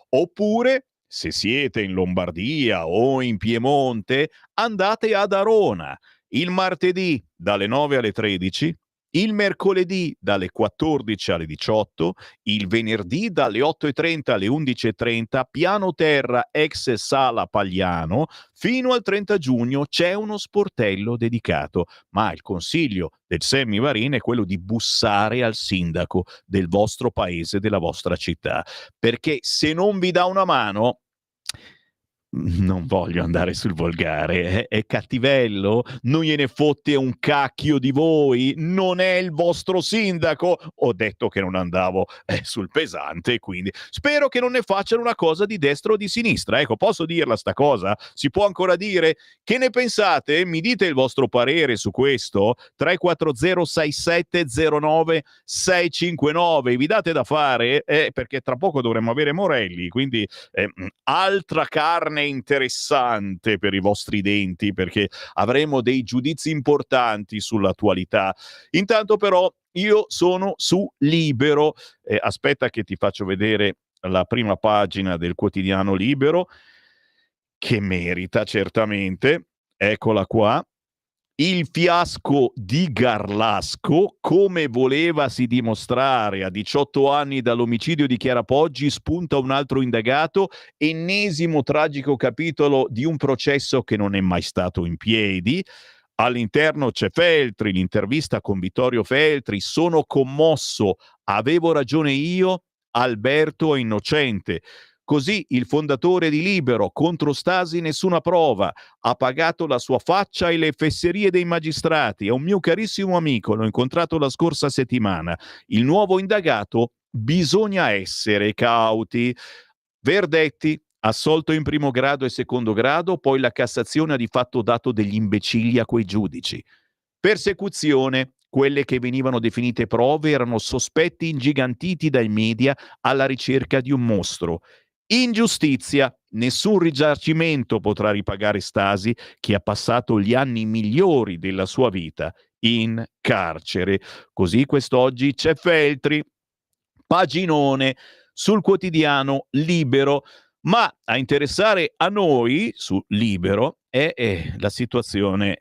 B: Oppure, se siete in Lombardia o in Piemonte, andate ad Arona il martedì dalle 9 alle 13, il mercoledì dalle 14 alle 18, il venerdì dalle 8:30 alle 11:30, piano terra ex Sala Pagliano. Fino al 30 giugno c'è uno sportello dedicato, ma il consiglio del Sammy Varin è quello di bussare al sindaco del vostro paese, della vostra città, perché se non vi dà una mano... Non voglio andare sul volgare, è cattivello, non gliene fotte un cacchio di voi, non è il vostro sindaco. Ho detto che non andavo sul pesante, quindi spero che non ne facciano una cosa di destra o di sinistra. Ecco, posso dirla sta cosa? Si può ancora dire? Che ne pensate? Mi dite il vostro parere su questo? 340-6709-659, vi date da fare? Perché tra poco dovremmo avere Morelli, quindi altra carne interessante per i vostri denti, perché avremo dei giudizi importanti sull'attualità. Intanto però io sono su Libero. Aspetta che ti faccio vedere la prima pagina del quotidiano Libero, che merita certamente. Eccola qua. Il fiasco di Garlasco, come volevasi dimostrare a 18 anni dall'omicidio di Chiara Poggi, spunta un altro indagato, ennesimo tragico capitolo di un processo che non è mai stato in piedi. All'interno c'è Feltri, l'intervista con Vittorio Feltri: sono commosso, avevo ragione io, Alberto è innocente. Così il fondatore di Libero: contro Stasi nessuna prova, ha pagato la sua faccia e le fesserie dei magistrati. È un mio carissimo amico, l'ho incontrato la scorsa settimana. Il nuovo indagato: bisogna essere cauti. Verdetti: assolto in primo grado e secondo grado, poi la Cassazione ha di fatto dato degli imbecilli a quei giudici. Persecuzione: quelle che venivano definite prove erano sospetti ingigantiti dai media alla ricerca di un mostro. Ingiustizia: nessun risarcimento potrà ripagare Stasi, che ha passato gli anni migliori della sua vita in carcere. Così quest'oggi c'è Feltri, paginone sul quotidiano Libero. Ma a interessare a noi su Libero è la situazione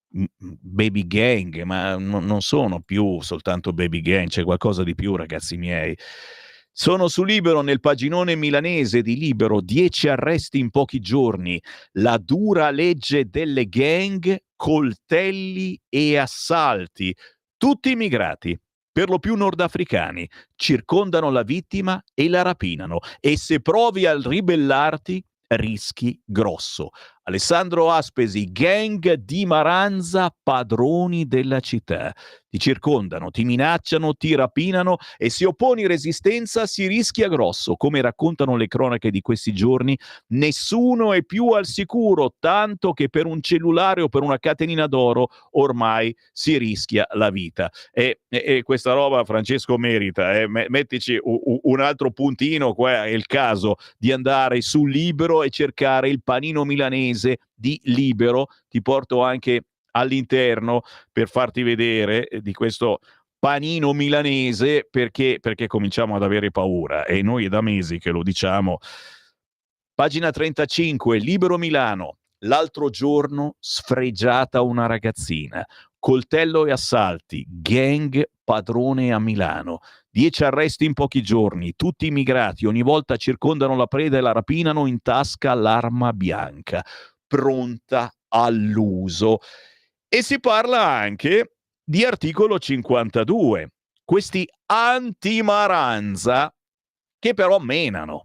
B: baby gang, ma non sono più soltanto baby gang, c'è qualcosa di più, ragazzi miei. Sono su Libero, nel paginone milanese di Libero: 10 arresti in pochi giorni, la dura legge delle gang, coltelli e assalti, tutti immigrati, per lo più nordafricani, circondano la vittima e la rapinano, e se provi a ribellarti rischi grosso. Alessandro Aspesi: gang di Maranza, padroni della città. Ti circondano, ti minacciano, ti rapinano, e se opponi resistenza si rischia grosso. Come raccontano le cronache di questi giorni, nessuno è più al sicuro, tanto che per un cellulare o per una catenina d'oro ormai si rischia la vita. E questa roba, Francesco, merita. Mettici un altro puntino, qua è il caso di andare su Libero e cercare il panino milanese di Libero. Ti porto anche all'interno per farti vedere di questo panino milanese, perché cominciamo ad avere paura, e noi è da mesi che lo diciamo. Pagina 35, Libero Milano: l'altro giorno sfregiata una ragazzina, Coltello e assalti, gang padrone a Milano. 10 arresti in pochi giorni, tutti immigrati, ogni volta circondano la preda e la rapinano, in tasca l'arma bianca, pronta all'uso. E si parla anche di articolo 52, questi anti-Maranza che però menano.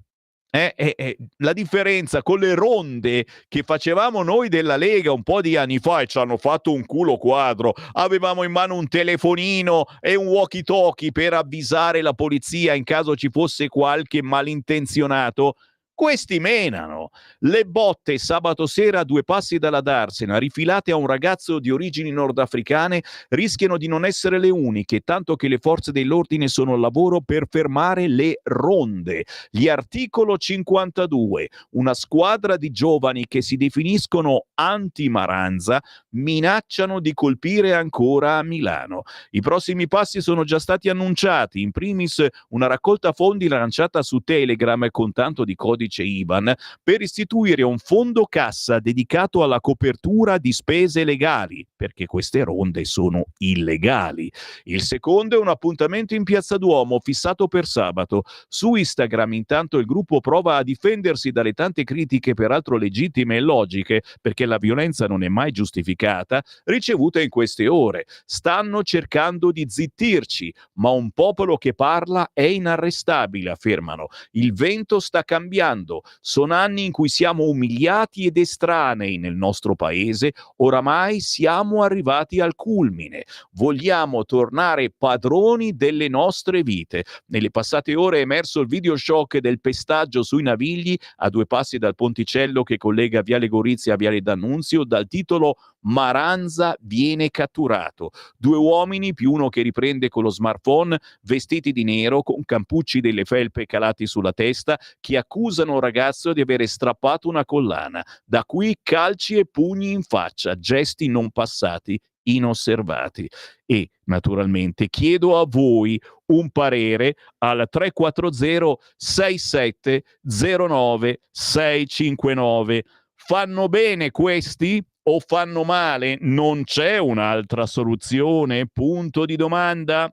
B: La differenza con le ronde che facevamo noi della Lega un po' di anni fa, e ci hanno fatto un culo quadro, avevamo in mano un telefonino e un walkie-talkie per avvisare la polizia in caso ci fosse qualche malintenzionato. Questi menano. Le botte sabato sera a 2 passi dalla Darsena, rifilate a un ragazzo di origini nordafricane, rischiano di non essere le uniche, tanto che le forze dell'ordine sono al lavoro per fermare le ronde. Gli articolo 52, una squadra di giovani che si definiscono anti-Maranza, minacciano di colpire ancora a Milano. I prossimi passi sono già stati annunciati, in primis una raccolta fondi lanciata su Telegram con tanto di codice IBAN per istituire un fondo cassa dedicato alla copertura di spese legali, perché queste ronde sono illegali. Il secondo è un appuntamento in Piazza Duomo fissato per sabato. Su Instagram intanto il gruppo prova a difendersi dalle tante critiche, peraltro legittime e logiche, perché la violenza non è mai giustificata, ricevute in queste ore. Stanno cercando di zittirci, ma un popolo che parla è inarrestabile, affermano. Il vento sta cambiando. Sono anni in cui siamo umiliati ed estranei nel nostro paese, oramai siamo arrivati al culmine. Vogliamo tornare padroni delle nostre vite. Nelle passate ore è emerso il video shock del pestaggio sui Navigli a 2 passi dal ponticello che collega Viale Gorizia a Viale D'Annunzio, dal titolo Maranza viene catturato. 2 uomini più uno che riprende con lo smartphone, vestiti di nero con cappucci delle felpe calati sulla testa, che accusano un ragazzo di avere strappato una collana. Da qui calci e pugni in faccia, gesti non passati inosservati. E naturalmente chiedo a voi un parere al 340 6709 659. Fanno bene questi o fanno male? Non c'è un'altra soluzione? Punto di domanda.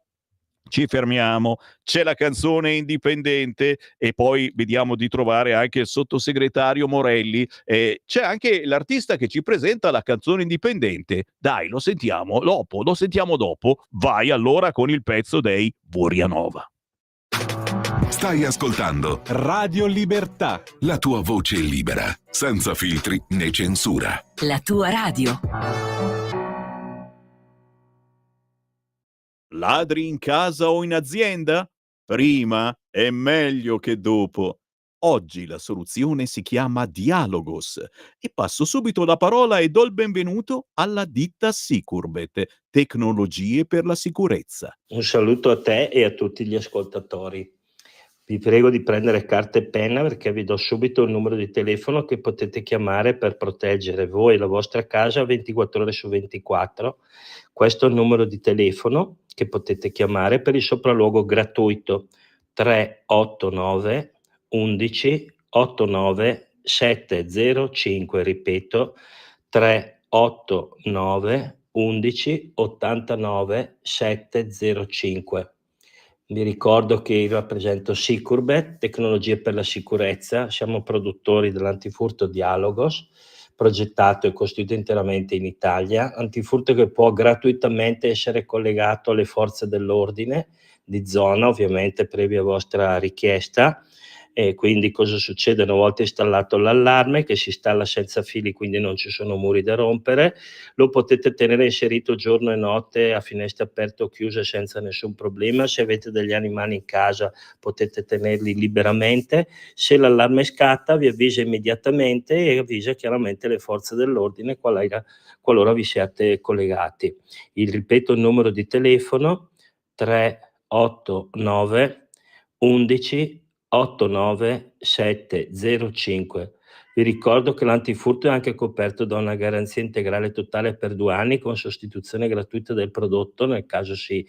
B: Ci fermiamo, c'è la canzone indipendente e poi vediamo di trovare anche il sottosegretario Morelli. C'è anche l'artista che ci presenta la canzone indipendente. Dai, lo sentiamo dopo. Vai allora con il pezzo dei Vorianova.
C: Stai ascoltando
A: Radio Libertà.
C: la tua voce libera, senza filtri né censura.
H: La tua radio.
B: Ladri in casa o in azienda? Prima è meglio che dopo. Oggi la soluzione si chiama Dialogos e passo subito la parola e do il benvenuto alla ditta Sicurbet, tecnologie per la sicurezza.
I: Un saluto a te e a tutti gli ascoltatori. Vi prego di prendere carta e penna perché vi do subito il numero di telefono che potete chiamare per proteggere voi e la vostra casa 24 ore su 24. Questo è il numero di telefono che potete chiamare per il sopralluogo gratuito 389 11 89 705, ripeto 389 11 89 705. Vi ricordo che io rappresento Sicurbet, tecnologie per la sicurezza, siamo produttori dell'antifurto Dialogos, progettato e costruito interamente in Italia, antifurto che può gratuitamente essere collegato alle forze dell'ordine di zona, ovviamente previa vostra richiesta. E quindi cosa succede? Una volta installato l'allarme, che si installa senza fili, quindi non ci sono muri da rompere, lo potete tenere inserito giorno e notte a finestre aperte o chiuse senza nessun problema. Se avete degli animali in casa potete tenerli liberamente. Se l'allarme scatta vi avvisa immediatamente e avvisa chiaramente le forze dell'ordine qualora vi siate collegati. Ripeto il numero di telefono 389 11 89 705. Vi ricordo che l'antifurto è anche coperto da una garanzia integrale totale per 2 anni con sostituzione gratuita del prodotto nel caso si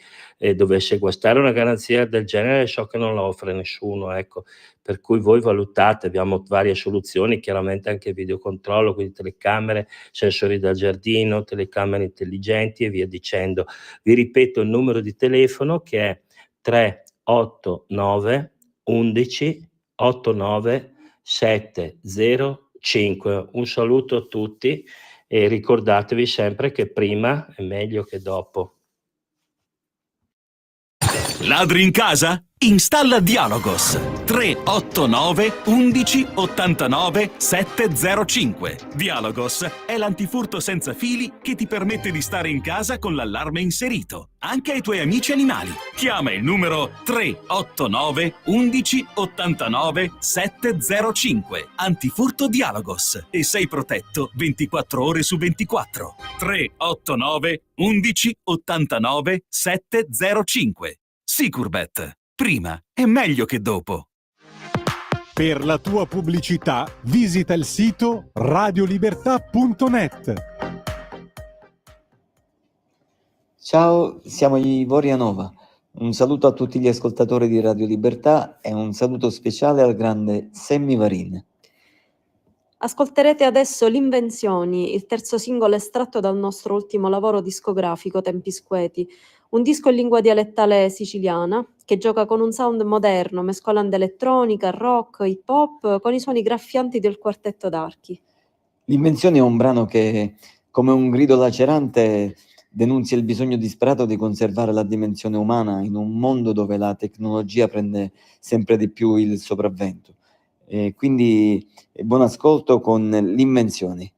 I: dovesse guastare. Una garanzia del genere so che non la offre nessuno, ecco, per cui voi valutate, abbiamo varie soluzioni, chiaramente anche videocontrollo, quindi telecamere, sensori da giardino, telecamere intelligenti e via dicendo. Vi ripeto il numero di telefono che è 389 11 89 705. Un saluto a tutti e ricordatevi sempre che prima è meglio che dopo.
H: Ladri in casa? Installa Dialogos 389 11 89 705. Dialogos è l'antifurto senza fili che ti permette di stare in casa con l'allarme inserito, anche ai tuoi amici animali. Chiama il numero 389 11 89 705. Antifurto Dialogos e sei protetto 24 ore su 24. 389 11 89 705. Sicurbet. Prima è meglio che dopo.
J: Per la tua pubblicità visita il sito radiolibertà.net.
K: Ciao, siamo gli Vorianova. Un saluto a tutti gli ascoltatori di Radio Libertà e un saluto speciale al grande Sammy Varin.
L: Ascolterete adesso L'Invenzioni, il terzo singolo estratto dal nostro ultimo lavoro discografico Tempi Squeti, un disco in lingua dialettale siciliana che gioca con un sound moderno, mescolando elettronica, rock, hip hop con i suoni graffianti del quartetto d'archi.
K: L'Invenzione è un brano che, come un grido lacerante, denunzia il bisogno disperato di conservare la dimensione umana in un mondo dove la tecnologia prende sempre di più il sopravvento. Quindi buon ascolto con L'Invenzione.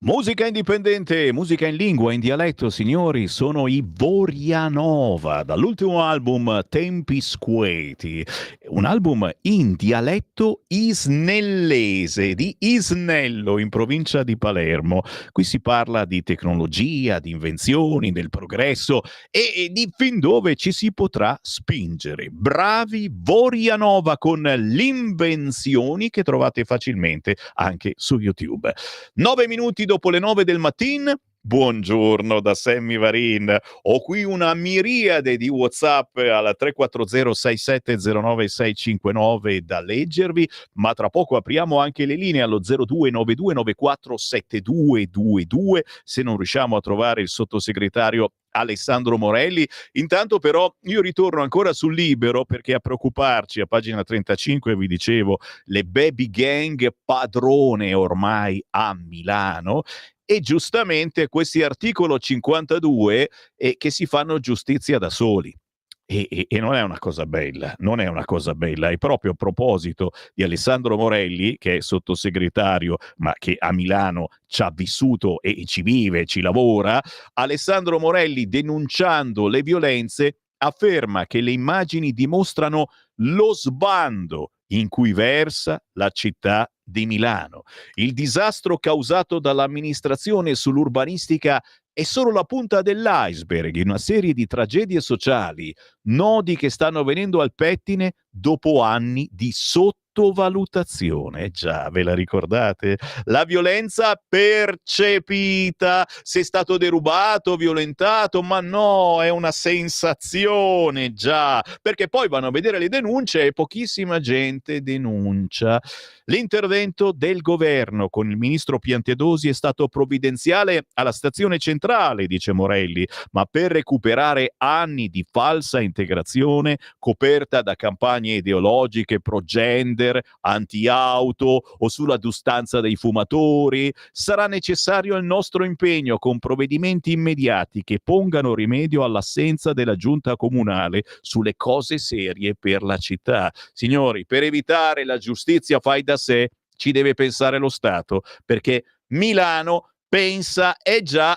B: Musica indipendente, musica in lingua, in dialetto, signori, sono i Vorianova, dall'ultimo album Tempi Squeti, un album in dialetto isnellese, di Isnello, in provincia di Palermo. Qui si parla di tecnologia, di invenzioni, del progresso e di fin dove ci si potrà spingere. Bravi Vorianova con l'invenzioni che trovate facilmente anche su YouTube. 9 minuti dopo le 9 del mattino. Buongiorno da Sammy Varin. Ho qui una miriade di WhatsApp alla 340-6709-659 da leggervi, ma tra poco apriamo anche le linee allo 0292947222 se non riusciamo a trovare il sottosegretario Alessandro Morelli. Intanto però io ritorno ancora sul Libero, perché a preoccuparci, a pagina 35 vi dicevo, le baby gang padrone ormai a Milano, e giustamente questi articolo 52 che si fanno giustizia da soli. E non è una cosa bella, non è una cosa bella. E proprio a proposito di Alessandro Morelli, che è sottosegretario, ma che a Milano ci ha vissuto e ci vive, ci lavora, Alessandro Morelli, denunciando le violenze, afferma che le immagini dimostrano lo sbando in cui versa la città di Milano. Il disastro causato dall'amministrazione sull'urbanistica è solo la punta dell'iceberg in una serie di tragedie sociali, nodi che stanno venendo al pettine dopo anni di sottovalutazione. Già, ve la ricordate? La violenza percepita, se è stato derubato, violentato, ma no, è una sensazione, già, perché poi vanno a vedere le denunce e pochissima gente denuncia. L'intervento del governo con il ministro Piantedosi è stato provvidenziale alla stazione centrale, dice Morelli, ma per recuperare anni di falsa integrazione coperta da campagne ideologiche pro-gender, anti-auto o sulla giustanza dei fumatori, sarà necessario il nostro impegno con provvedimenti immediati che pongano rimedio all'assenza della giunta comunale sulle cose serie per la città. Signori, per evitare la giustizia fai da sé ci deve pensare lo Stato, perché Milano pensa già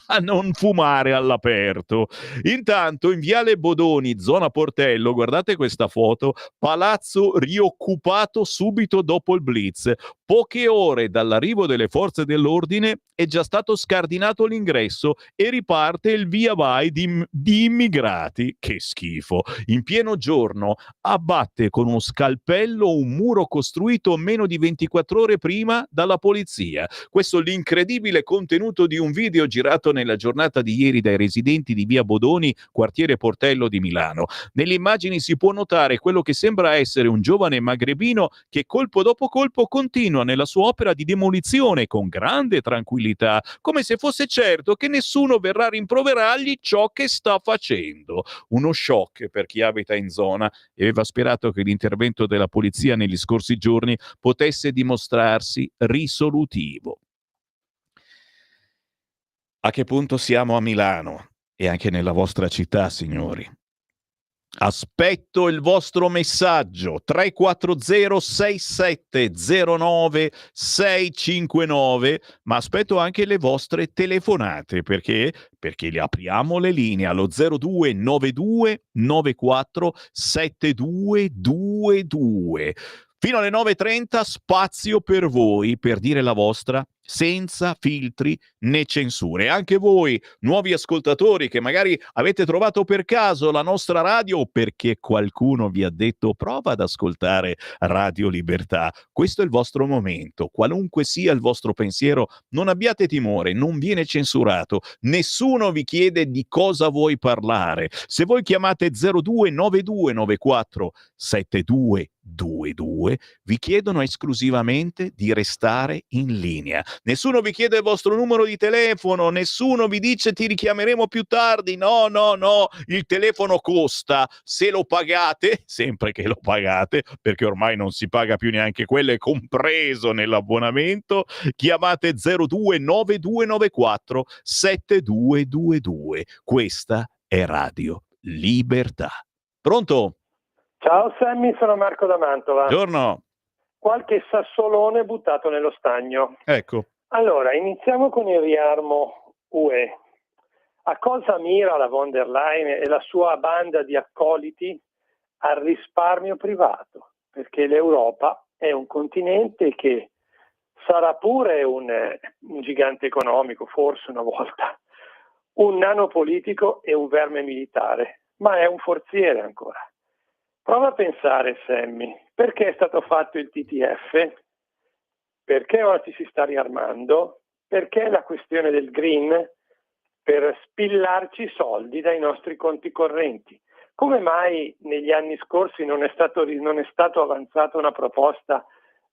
B: a non fumare all'aperto. Intanto in Viale Bodoni, zona Portello, guardate questa foto, palazzo rioccupato subito dopo il blitz. Poche ore dall'arrivo delle forze dell'ordine è già stato scardinato l'ingresso e riparte il via vai di immigrati. Che schifo! In pieno giorno abbatte con uno scalpello un muro costruito meno di 24 ore prima dalla polizia. Questo è l'incredibile contenuto di un video girato nella giornata di ieri dai residenti di via Bodoni, quartiere Portello di Milano. Nelle immagini si può notare quello che sembra essere un giovane magrebino che colpo dopo colpo continua nella sua opera di demolizione con grande tranquillità, come se fosse certo che nessuno verrà a rimproverargli ciò che sta facendo. Uno shock per chi abita in zona e aveva sperato che l'intervento della polizia negli scorsi giorni potesse dimostrarsi risolutivo. A che punto siamo a Milano e anche nella vostra città, signori? Aspetto il vostro messaggio 340-6709-659, ma aspetto anche le vostre telefonate, perché le apriamo le linee allo 0292 94 7222. Fino alle 9:30 spazio per voi, per dire la vostra, senza filtri né censure. Anche voi, nuovi ascoltatori che magari avete trovato per caso la nostra radio o perché qualcuno vi ha detto prova ad ascoltare Radio Libertà. Questo è il vostro momento. Qualunque sia il vostro pensiero, non abbiate timore, non viene censurato. Nessuno vi chiede di cosa vuoi parlare. Se voi chiamate 029294 7222, vi chiedono esclusivamente di restare in linea. Nessuno vi chiede il vostro numero di telefono, nessuno vi dice ti richiameremo più tardi. No, il telefono costa. Se lo pagate, sempre che lo pagate, perché ormai non si paga più neanche quello, è compreso nell'abbonamento, chiamate 029294 7222. Questa è Radio Libertà. Pronto?
M: Ciao Sammy, sono Marco da Mantova.
B: Buongiorno.
M: Qualche sassolone buttato nello stagno.
B: Ecco.
M: Allora, iniziamo con il riarmo UE. A cosa mira la von der Leyen e la sua banda di accoliti? Al risparmio privato, perché l'Europa è un continente che sarà pure un gigante economico, forse una volta, un nano politico e un verme militare, ma è un forziere ancora. Prova a pensare, Sammy, perché è stato fatto il TTF? Perché ora ci si sta riarmando? Perché la questione del green? Per spillarci soldi dai nostri conti correnti. Come mai negli anni scorsi non è stato avanzata una proposta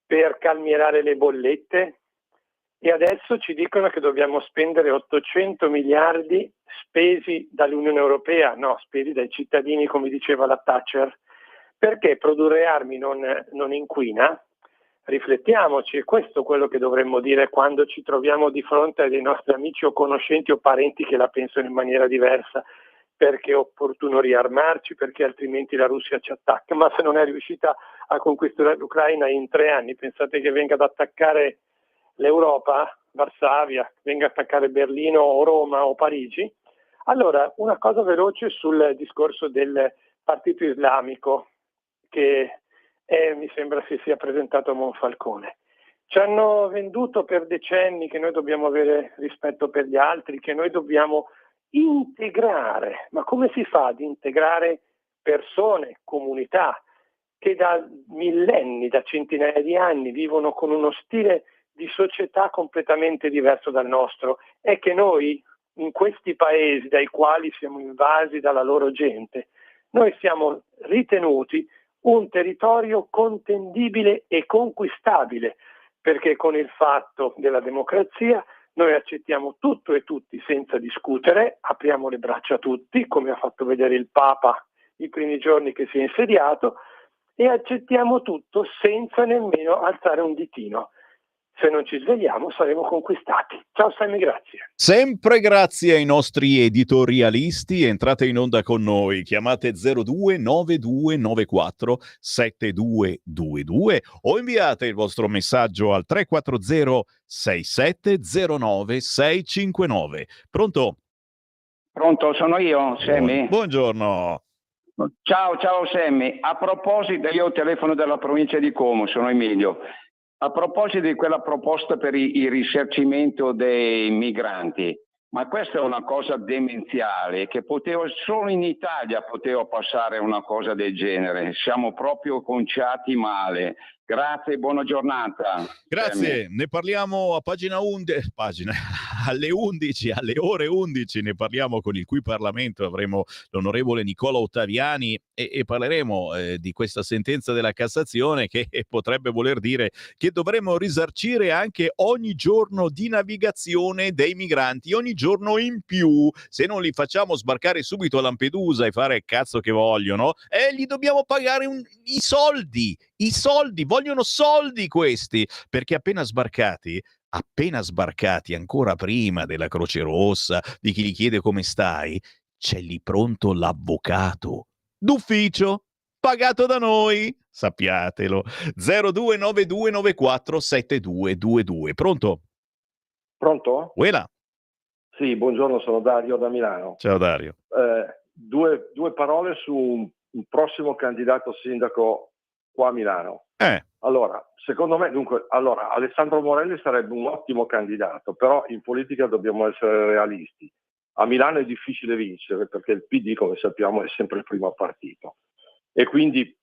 M: per calmierare le bollette? E adesso ci dicono che dobbiamo spendere 800 miliardi spesi dall'Unione Europea, no, spesi dai cittadini, come diceva la Thatcher. Perché produrre armi non inquina? Riflettiamoci, è questo quello che dovremmo dire quando ci troviamo di fronte a dei nostri amici o conoscenti o parenti che la pensano in maniera diversa, perché è opportuno riarmarci, perché altrimenti la Russia ci attacca. Ma se non è riuscita a conquistare l'Ucraina in 3 anni, pensate che venga ad attaccare l'Europa, Varsavia, venga ad attaccare Berlino o Roma o Parigi? Allora, una cosa veloce sul discorso del partito islamico che mi sembra si sia presentato a Monfalcone. Ci hanno venduto per decenni che noi dobbiamo avere rispetto per gli altri, che noi dobbiamo integrare. Ma come si fa ad integrare persone, comunità, che da millenni, da centinaia di anni vivono con uno stile di società completamente diverso dal nostro? È che noi, in questi paesi dai quali siamo invasi dalla loro gente, noi siamo ritenuti un territorio contendibile e conquistabile, perché con il fatto della democrazia noi accettiamo tutto e tutti senza discutere, apriamo le braccia a tutti, come ha fatto vedere il Papa i primi giorni che si è insediato, e accettiamo tutto senza nemmeno alzare un ditino. Se non ci svegliamo saremo conquistati. Ciao Sammy, grazie.
B: Sempre grazie ai nostri editorialisti, entrate in onda con noi, chiamate 02 9294 7222 o inviate il vostro messaggio al 340 6709 659. Pronto?
N: Pronto, sono io, Sammy.
B: Buongiorno.
N: Ciao Sammy. A proposito, io telefono dalla provincia di Como, sono Emilio. A proposito di quella proposta per il risarcimento dei migranti, ma questa è una cosa demenziale, che solo in Italia poteva passare una cosa del genere. Siamo proprio conciati male. Grazie, buona giornata.
B: Grazie,
N: Sammy.
B: ne parliamo a alle 11, alle ore 11 ne parliamo con il cui Parlamento, avremo l'onorevole Nicola Ottaviani e parleremo di questa sentenza della Cassazione che potrebbe voler dire che dovremmo risarcire anche ogni giorno di navigazione dei migranti, ogni giorno in più. Se non li facciamo sbarcare subito a Lampedusa e fare il cazzo che vogliono, gli dobbiamo pagare i soldi, vogliono soldi questi, perché appena sbarcati, ancora prima della Croce Rossa, di chi gli chiede come stai, c'è lì pronto l'avvocato d'ufficio, pagato da noi, sappiatelo. 0292947222. Pronto?
O: Pronto?
B: Uela.
O: Sì, buongiorno, sono Dario da Milano.
B: Ciao Dario.
O: Due parole su un prossimo candidato sindaco qua a Milano. Allora, secondo me, Alessandro Morelli sarebbe un ottimo candidato, però in politica dobbiamo essere realisti. A Milano è difficile vincere perché il PD, come sappiamo, è sempre il primo partito. E quindi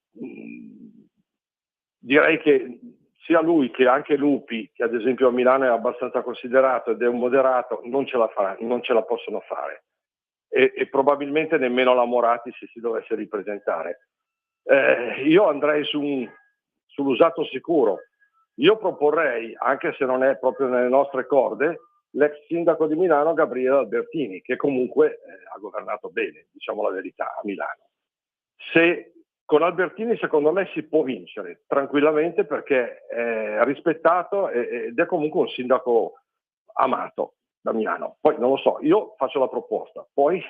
O: direi che sia lui che anche Lupi, che ad esempio a Milano è abbastanza considerato ed è un moderato, non ce la possono fare. E probabilmente nemmeno la Moratti se si dovesse ripresentare. Io andrei sull'usato sicuro. Io proporrei, anche se non è proprio nelle nostre corde, l'ex sindaco di Milano Gabriele Albertini, che comunque ha governato bene, diciamo la verità, a Milano. Con Albertini secondo me si può vincere tranquillamente perché è rispettato ed è comunque un sindaco amato da Milano. Poi non lo so, io faccio la proposta, poi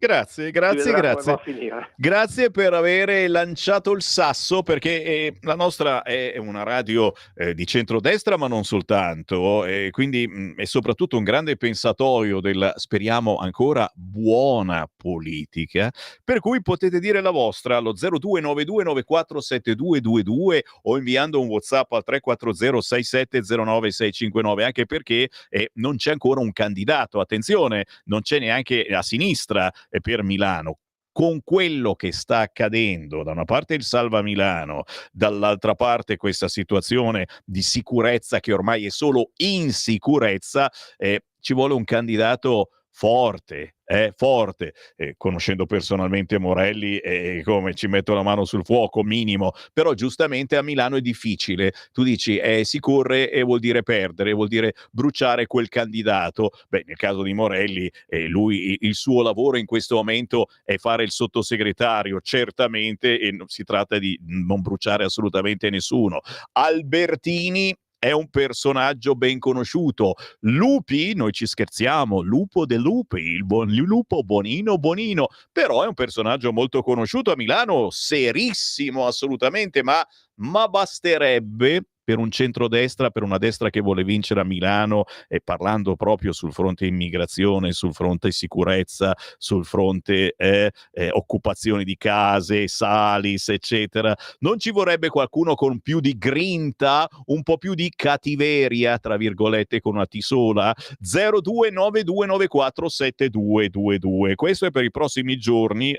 B: Grazie,
O: Si
B: grazie,
O: vedrà come va
B: grazie.
O: a finire.
B: Grazie per avere lanciato il sasso, perché la nostra è una radio di centrodestra, ma non soltanto, e quindi è soprattutto un grande pensatoio della, speriamo ancora, buona politica, per cui potete dire la vostra allo 0292947222 o inviando un WhatsApp al 340 6709 659, anche perché non c'è ancora un candidato, attenzione, non c'è neanche a sinistra per Milano. Con quello che sta accadendo, da una parte il Salva Milano, dall'altra parte questa situazione di sicurezza che ormai è solo insicurezza, ci vuole un candidato forte, forte. Conoscendo personalmente Morelli, come ci metto la mano sul fuoco, minimo, però giustamente a Milano è difficile. Tu dici si corre e vuol dire perdere, vuol dire bruciare quel candidato. Beh, nel caso di Morelli, lui il suo lavoro in questo momento è fare il sottosegretario, certamente, e si tratta di non bruciare assolutamente nessuno. Albertini è un personaggio ben conosciuto. Lupi, noi ci scherziamo, Lupo de Lupi, il buon lupo Bonino Bonino, però è un personaggio molto conosciuto a Milano, serissimo assolutamente, ma basterebbe per un centrodestra, per una destra che vuole vincere a Milano, e parlando proprio sul fronte immigrazione, sul fronte sicurezza, sul fronte occupazione di case, Salis, eccetera, non ci vorrebbe qualcuno con più di grinta, un po' più di cattiveria, tra virgolette, con una T sola? 0292947222. Questo è per i prossimi giorni.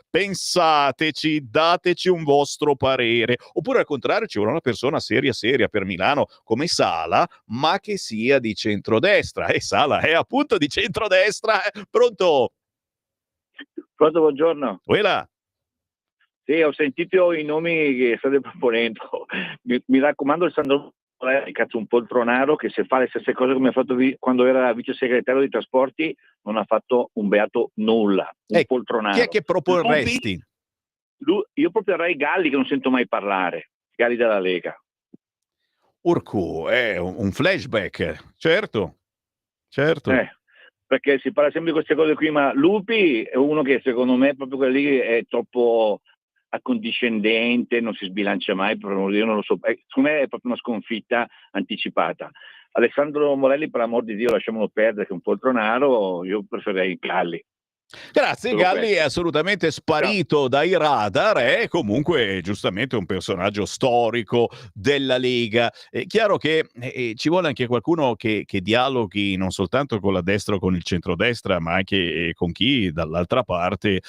B: Pensateci, dateci un vostro parere. Oppure al contrario ci vuole una persona seria per Milano come Sala, ma che sia di centrodestra. E Sala è appunto di centrodestra. Pronto?
P: Pronto, buongiorno.
B: Quella.
P: Sì, ho sentito i nomi che state proponendo. Mi raccomando, Alessandro Morelli, cazzo, un poltronaro che se fa le stesse cose come ha fatto quando era vice segretario dei trasporti, non ha fatto un beato nulla. Un poltronaro.
B: Chi è che proporresti?
P: Io proporrei Galli, che non sento mai parlare. Galli della Lega.
B: Urcu, è un flashback, certo.
P: Perché si parla sempre di queste cose qui, ma Lupi è uno che secondo me proprio quello lì è troppo accondiscendente, non si sbilancia mai, io non lo so, secondo me è proprio una sconfitta anticipata. Alessandro Morelli, per l'amor di Dio, lasciamolo perdere, che è un poltronaro, io preferirei Galli.
B: Grazie, Galli è assolutamente sparito dai radar, è comunque giustamente un personaggio storico della Lega. È chiaro che ci vuole anche qualcuno che dialoghi non soltanto con la destra o con il centrodestra, ma anche con chi dall'altra parte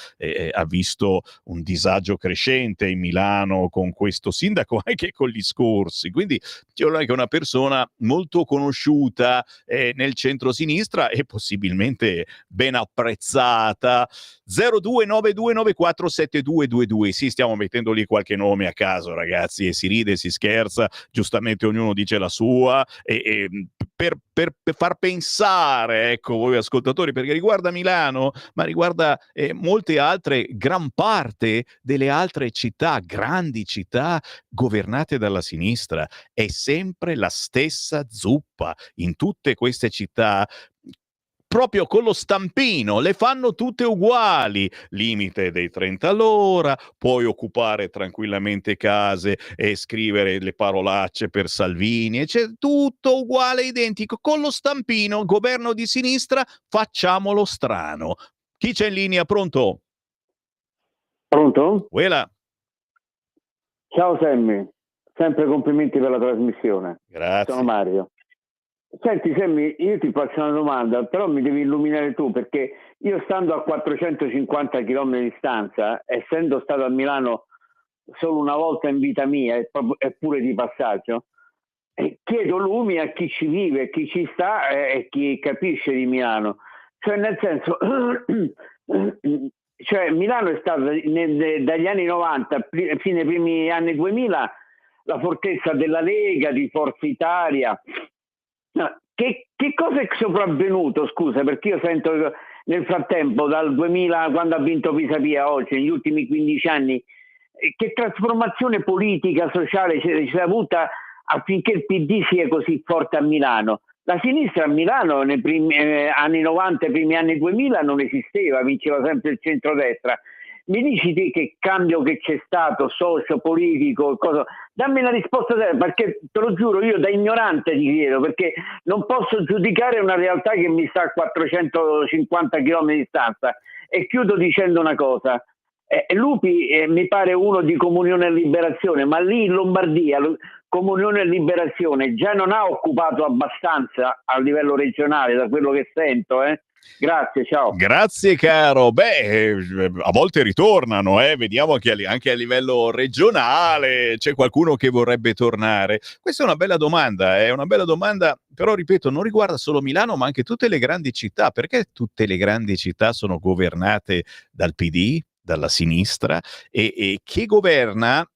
B: ha visto un disagio crescente in Milano con questo sindaco, anche con gli scorsi. Quindi ci vuole anche una persona molto conosciuta nel centro-sinistra e possibilmente ben apprezzata. 0292947222. Sì, stiamo mettendo lì qualche nome a caso, ragazzi, e si ride, si scherza, giustamente ognuno dice la sua, e per far pensare, ecco, voi ascoltatori, perché riguarda Milano, ma riguarda molte altre, gran parte delle altre città, grandi città governate dalla sinistra. È sempre la stessa zuppa in tutte queste città. Proprio con lo stampino, le fanno tutte uguali, limite dei 30 all'ora, puoi occupare tranquillamente case e scrivere le parolacce per Salvini, e c'è tutto uguale, identico, con lo stampino, governo di sinistra, facciamolo strano. Chi c'è in linea? Pronto?
Q: Pronto?
B: Uela.
Q: Ciao Sammy, sempre complimenti per la trasmissione.
B: Grazie.
Q: Sono Mario. Senti Sammy, io ti faccio una domanda, però mi devi illuminare tu, perché io stando a 450 km di distanza, essendo stato a Milano solo una volta in vita mia, e pure di passaggio, chiedo lumi a chi ci vive, chi ci sta e chi capisce di Milano. Cioè nel senso, cioè Milano è stata dagli anni 90 fino ai primi anni 2000 la fortezza della Lega, di Forza Italia. Che cosa è sopravvenuto, scusa, perché io sento che nel frattempo, dal 2000, quando ha vinto Pisapia, oggi, negli ultimi 15 anni, che trasformazione politica, sociale si è avuta affinché il PD sia così forte a Milano? La sinistra a Milano nei primi anni 90, primi anni 2000 non esisteva, vinceva sempre il centrodestra. Mi dici te che cambio che c'è stato, socio-politico, cosa? Dammi una risposta seria, perché te lo giuro, io da ignorante ti chiedo, perché non posso giudicare una realtà che mi sta a 450 km di distanza. E chiudo dicendo una cosa. Lupi mi pare uno di Comunione e Liberazione, ma lì in Lombardia Comunione e Liberazione già non ha occupato abbastanza a livello regionale, da quello che sento, Grazie, ciao.
B: Grazie caro. Beh, a volte ritornano, vediamo che anche a livello regionale c'è qualcuno che vorrebbe tornare. Questa è una bella domanda, però ripeto, non riguarda solo Milano, ma anche tutte le grandi città. Perché tutte le grandi città sono governate dal PD, dalla sinistra, e chi governa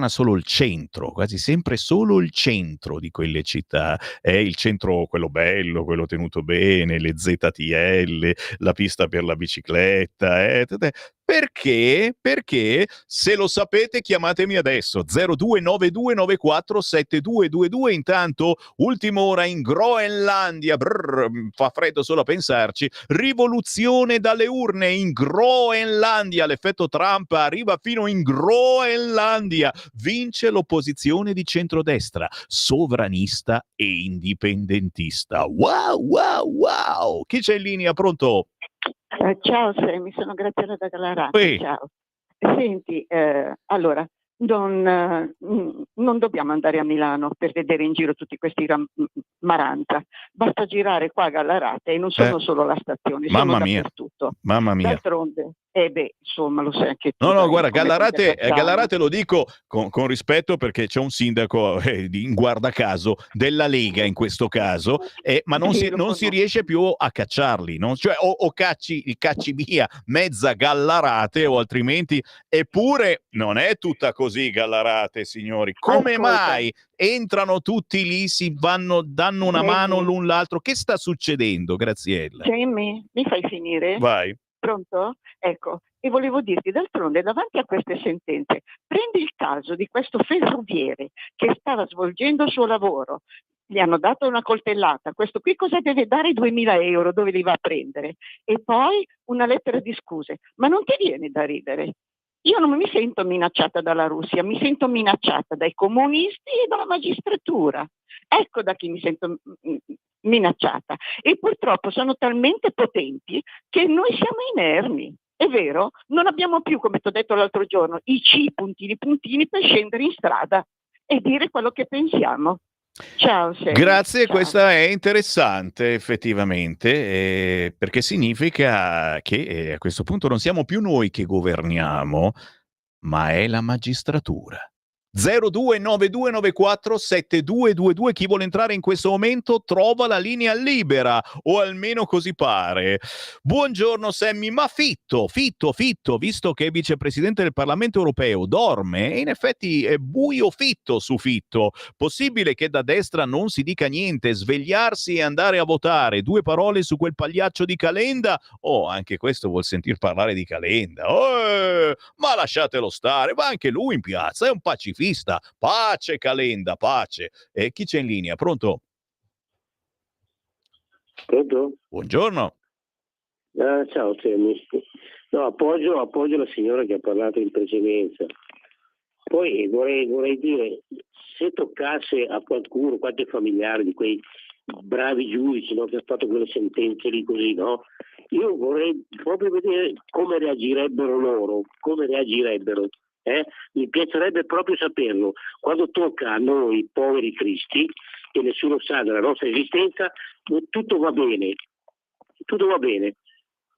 B: solo il centro, quasi sempre solo il centro di quelle città, è il centro quello bello, quello tenuto bene, le ZTL, la pista per la bicicletta, perché? Perché se lo sapete chiamatemi adesso 0292947222. Intanto ultima ora in Groenlandia, fa freddo solo a pensarci, rivoluzione dalle urne in Groenlandia, l'effetto Trump arriva fino in Groenlandia, vince l'opposizione di centrodestra, sovranista e indipendentista. Wow, chi c'è in linea? Pronto?
R: Ciao Sammy, sono Graziella da Gallarate. Ciao. Senti, allora, non dobbiamo andare a Milano per vedere in giro tutti questi maranza. Basta girare qua a Gallarate e non sono solo la stazione, sono dappertutto.
B: Mamma mia.
R: D'altronde, insomma, lo sai anche tu.
B: No, guarda, Gallarate lo dico con rispetto, perché c'è un sindaco in guardacaso della Lega in questo caso, ma non si riesce più a cacciarli, cioè o cacci via mezza Gallarate o altrimenti, eppure non è tutta così Gallarate, signori. Come mai entrano tutti lì, danno una mano l'un l'altro? Che sta succedendo, Graziella?
R: Sammy, mi fai finire?
B: Vai.
R: Pronto? Ecco, e volevo dirti, d'altronde, davanti a queste sentenze, prendi il caso di questo ferroviere che stava svolgendo il suo lavoro, gli hanno dato una coltellata, questo qui cosa deve dare? 2.000 euro, dove li va a prendere? E poi una lettera di scuse, ma non ti viene da ridere? Io non mi sento minacciata dalla Russia, mi sento minacciata dai comunisti e dalla magistratura. Ecco da chi mi sento minacciata. E purtroppo sono talmente potenti che noi siamo inermi. È vero? Non abbiamo più, come ti ho detto l'altro giorno, i puntini per scendere in strada e dire quello che pensiamo. Ciao,
B: Grazie,
R: ciao.
B: questa è interessante effettivamente, perché significa che a questo punto non siamo più noi che governiamo, ma è la magistratura. 0292947222. Chi vuole entrare in questo momento trova la linea libera, o almeno così pare. Buongiorno Sammy, ma Fitto, visto che è vicepresidente del Parlamento europeo, dorme? E in effetti è buio Fitto su Fitto. Possibile che da destra non si dica niente, svegliarsi e andare a votare? Due parole su quel pagliaccio di Calenda? Anche questo vuol sentir parlare di Calenda. Ma lasciatelo stare, va anche lui in piazza, è un pacifista. Pace Calenda, pace. E chi c'è in linea? Pronto?
S: Pronto?
B: Buongiorno.
S: Ciao Sammy. No, appoggio la signora che ha parlato in precedenza. Poi vorrei dire, se toccasse a qualcuno, qualche familiare di quei bravi giudici, no, che ha fatto quelle sentenze lì così, no? Io vorrei proprio vedere come reagirebbero loro, Mi piacerebbe proprio saperlo. Quando tocca a noi poveri cristi, che nessuno sa della nostra esistenza, tutto va bene.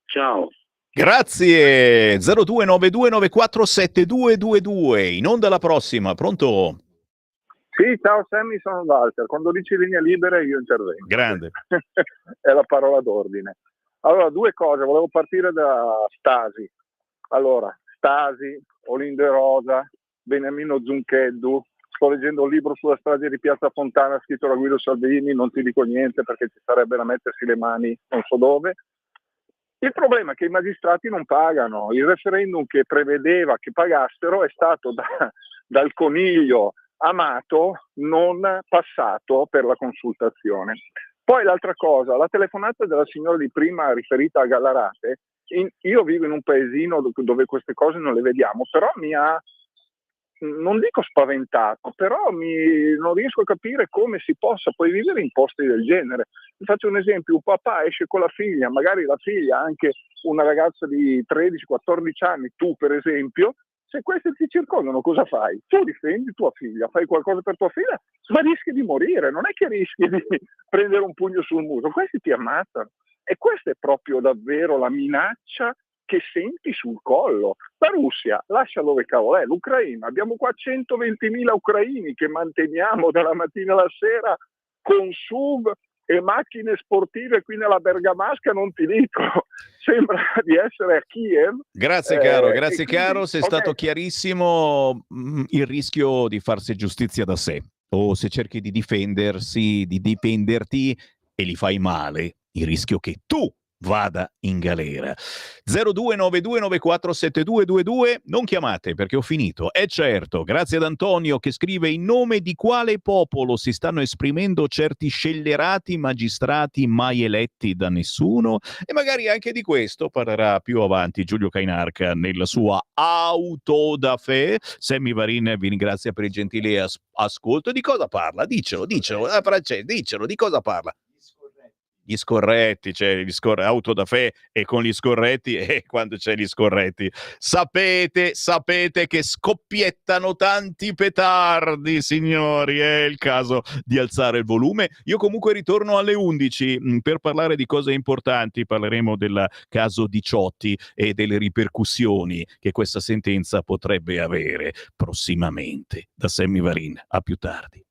S: Ciao.
B: Grazie. 0292947222. In onda la prossima. Pronto?
T: Sì, ciao Sammy, sono Walter. Quando dici linea libera io intervengo.
B: Grande.
T: È la parola d'ordine. Allora, due cose. Volevo partire da Stasi. Allora, Stasi, Olindo e Rosa, Beniamino Zuncheddu. Sto leggendo un libro sulla strage di Piazza Fontana scritto da Guido Salvini, non ti dico niente perché ci sarebbe da mettersi le mani non so dove. Il problema è che i magistrati non pagano. Il referendum che prevedeva che pagassero è stato dal coniglio amato, non passato per la consultazione. Poi l'altra cosa, la telefonata della signora di prima riferita a Gallarate, io vivo in un paesino dove queste cose non le vediamo, però mi ha, non dico spaventato, però non riesco a capire come si possa poi vivere in posti del genere. Vi faccio un esempio: un papà esce con la figlia, magari la figlia anche una ragazza di 13-14 anni, tu per esempio, se questi ti circondano cosa fai? Tu difendi tua figlia, fai qualcosa per tua figlia, ma rischi di morire, non è che rischi di prendere un pugno sul muso, questi ti ammazzano. E questa è proprio davvero la minaccia che senti sul collo. La Russia lascia dove cavolo è, l'Ucraina, abbiamo qua 120.000 ucraini che manteniamo dalla mattina alla sera con SUV e macchine sportive qui nella Bergamasca, non ti dico, sembra di essere a Kiev.
B: Grazie caro, grazie
T: quindi,
B: caro, sei
T: ok.
B: stato chiarissimo. Il rischio di farsi giustizia da sé, o se cerchi di difendersi, di difenderti e li fai male, il rischio che tu vada in galera. 0292947222, non chiamate perché ho finito. È certo, grazie ad Antonio che scrive: in nome di quale popolo si stanno esprimendo certi scellerati magistrati mai eletti da nessuno? E magari anche di questo parlerà più avanti Giulio Cainarca nella sua auto da fe. Sammy Varin vi ringrazia per il gentile ascolto. Di cosa parla? Dicelo, Francesco, dicelo, di cosa parla? Gli scorretti, cioè auto da fe, e con gli scorretti, e quando c'è gli scorretti sapete che scoppiettano tanti petardi, signori, è il caso di alzare il volume. Io comunque ritorno alle 11 per parlare di cose importanti. Parleremo del caso Diciotti e delle ripercussioni che questa sentenza potrebbe avere prossimamente. Da Sammy Varin, a più tardi.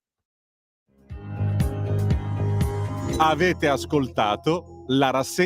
J: Avete ascoltato la rassegna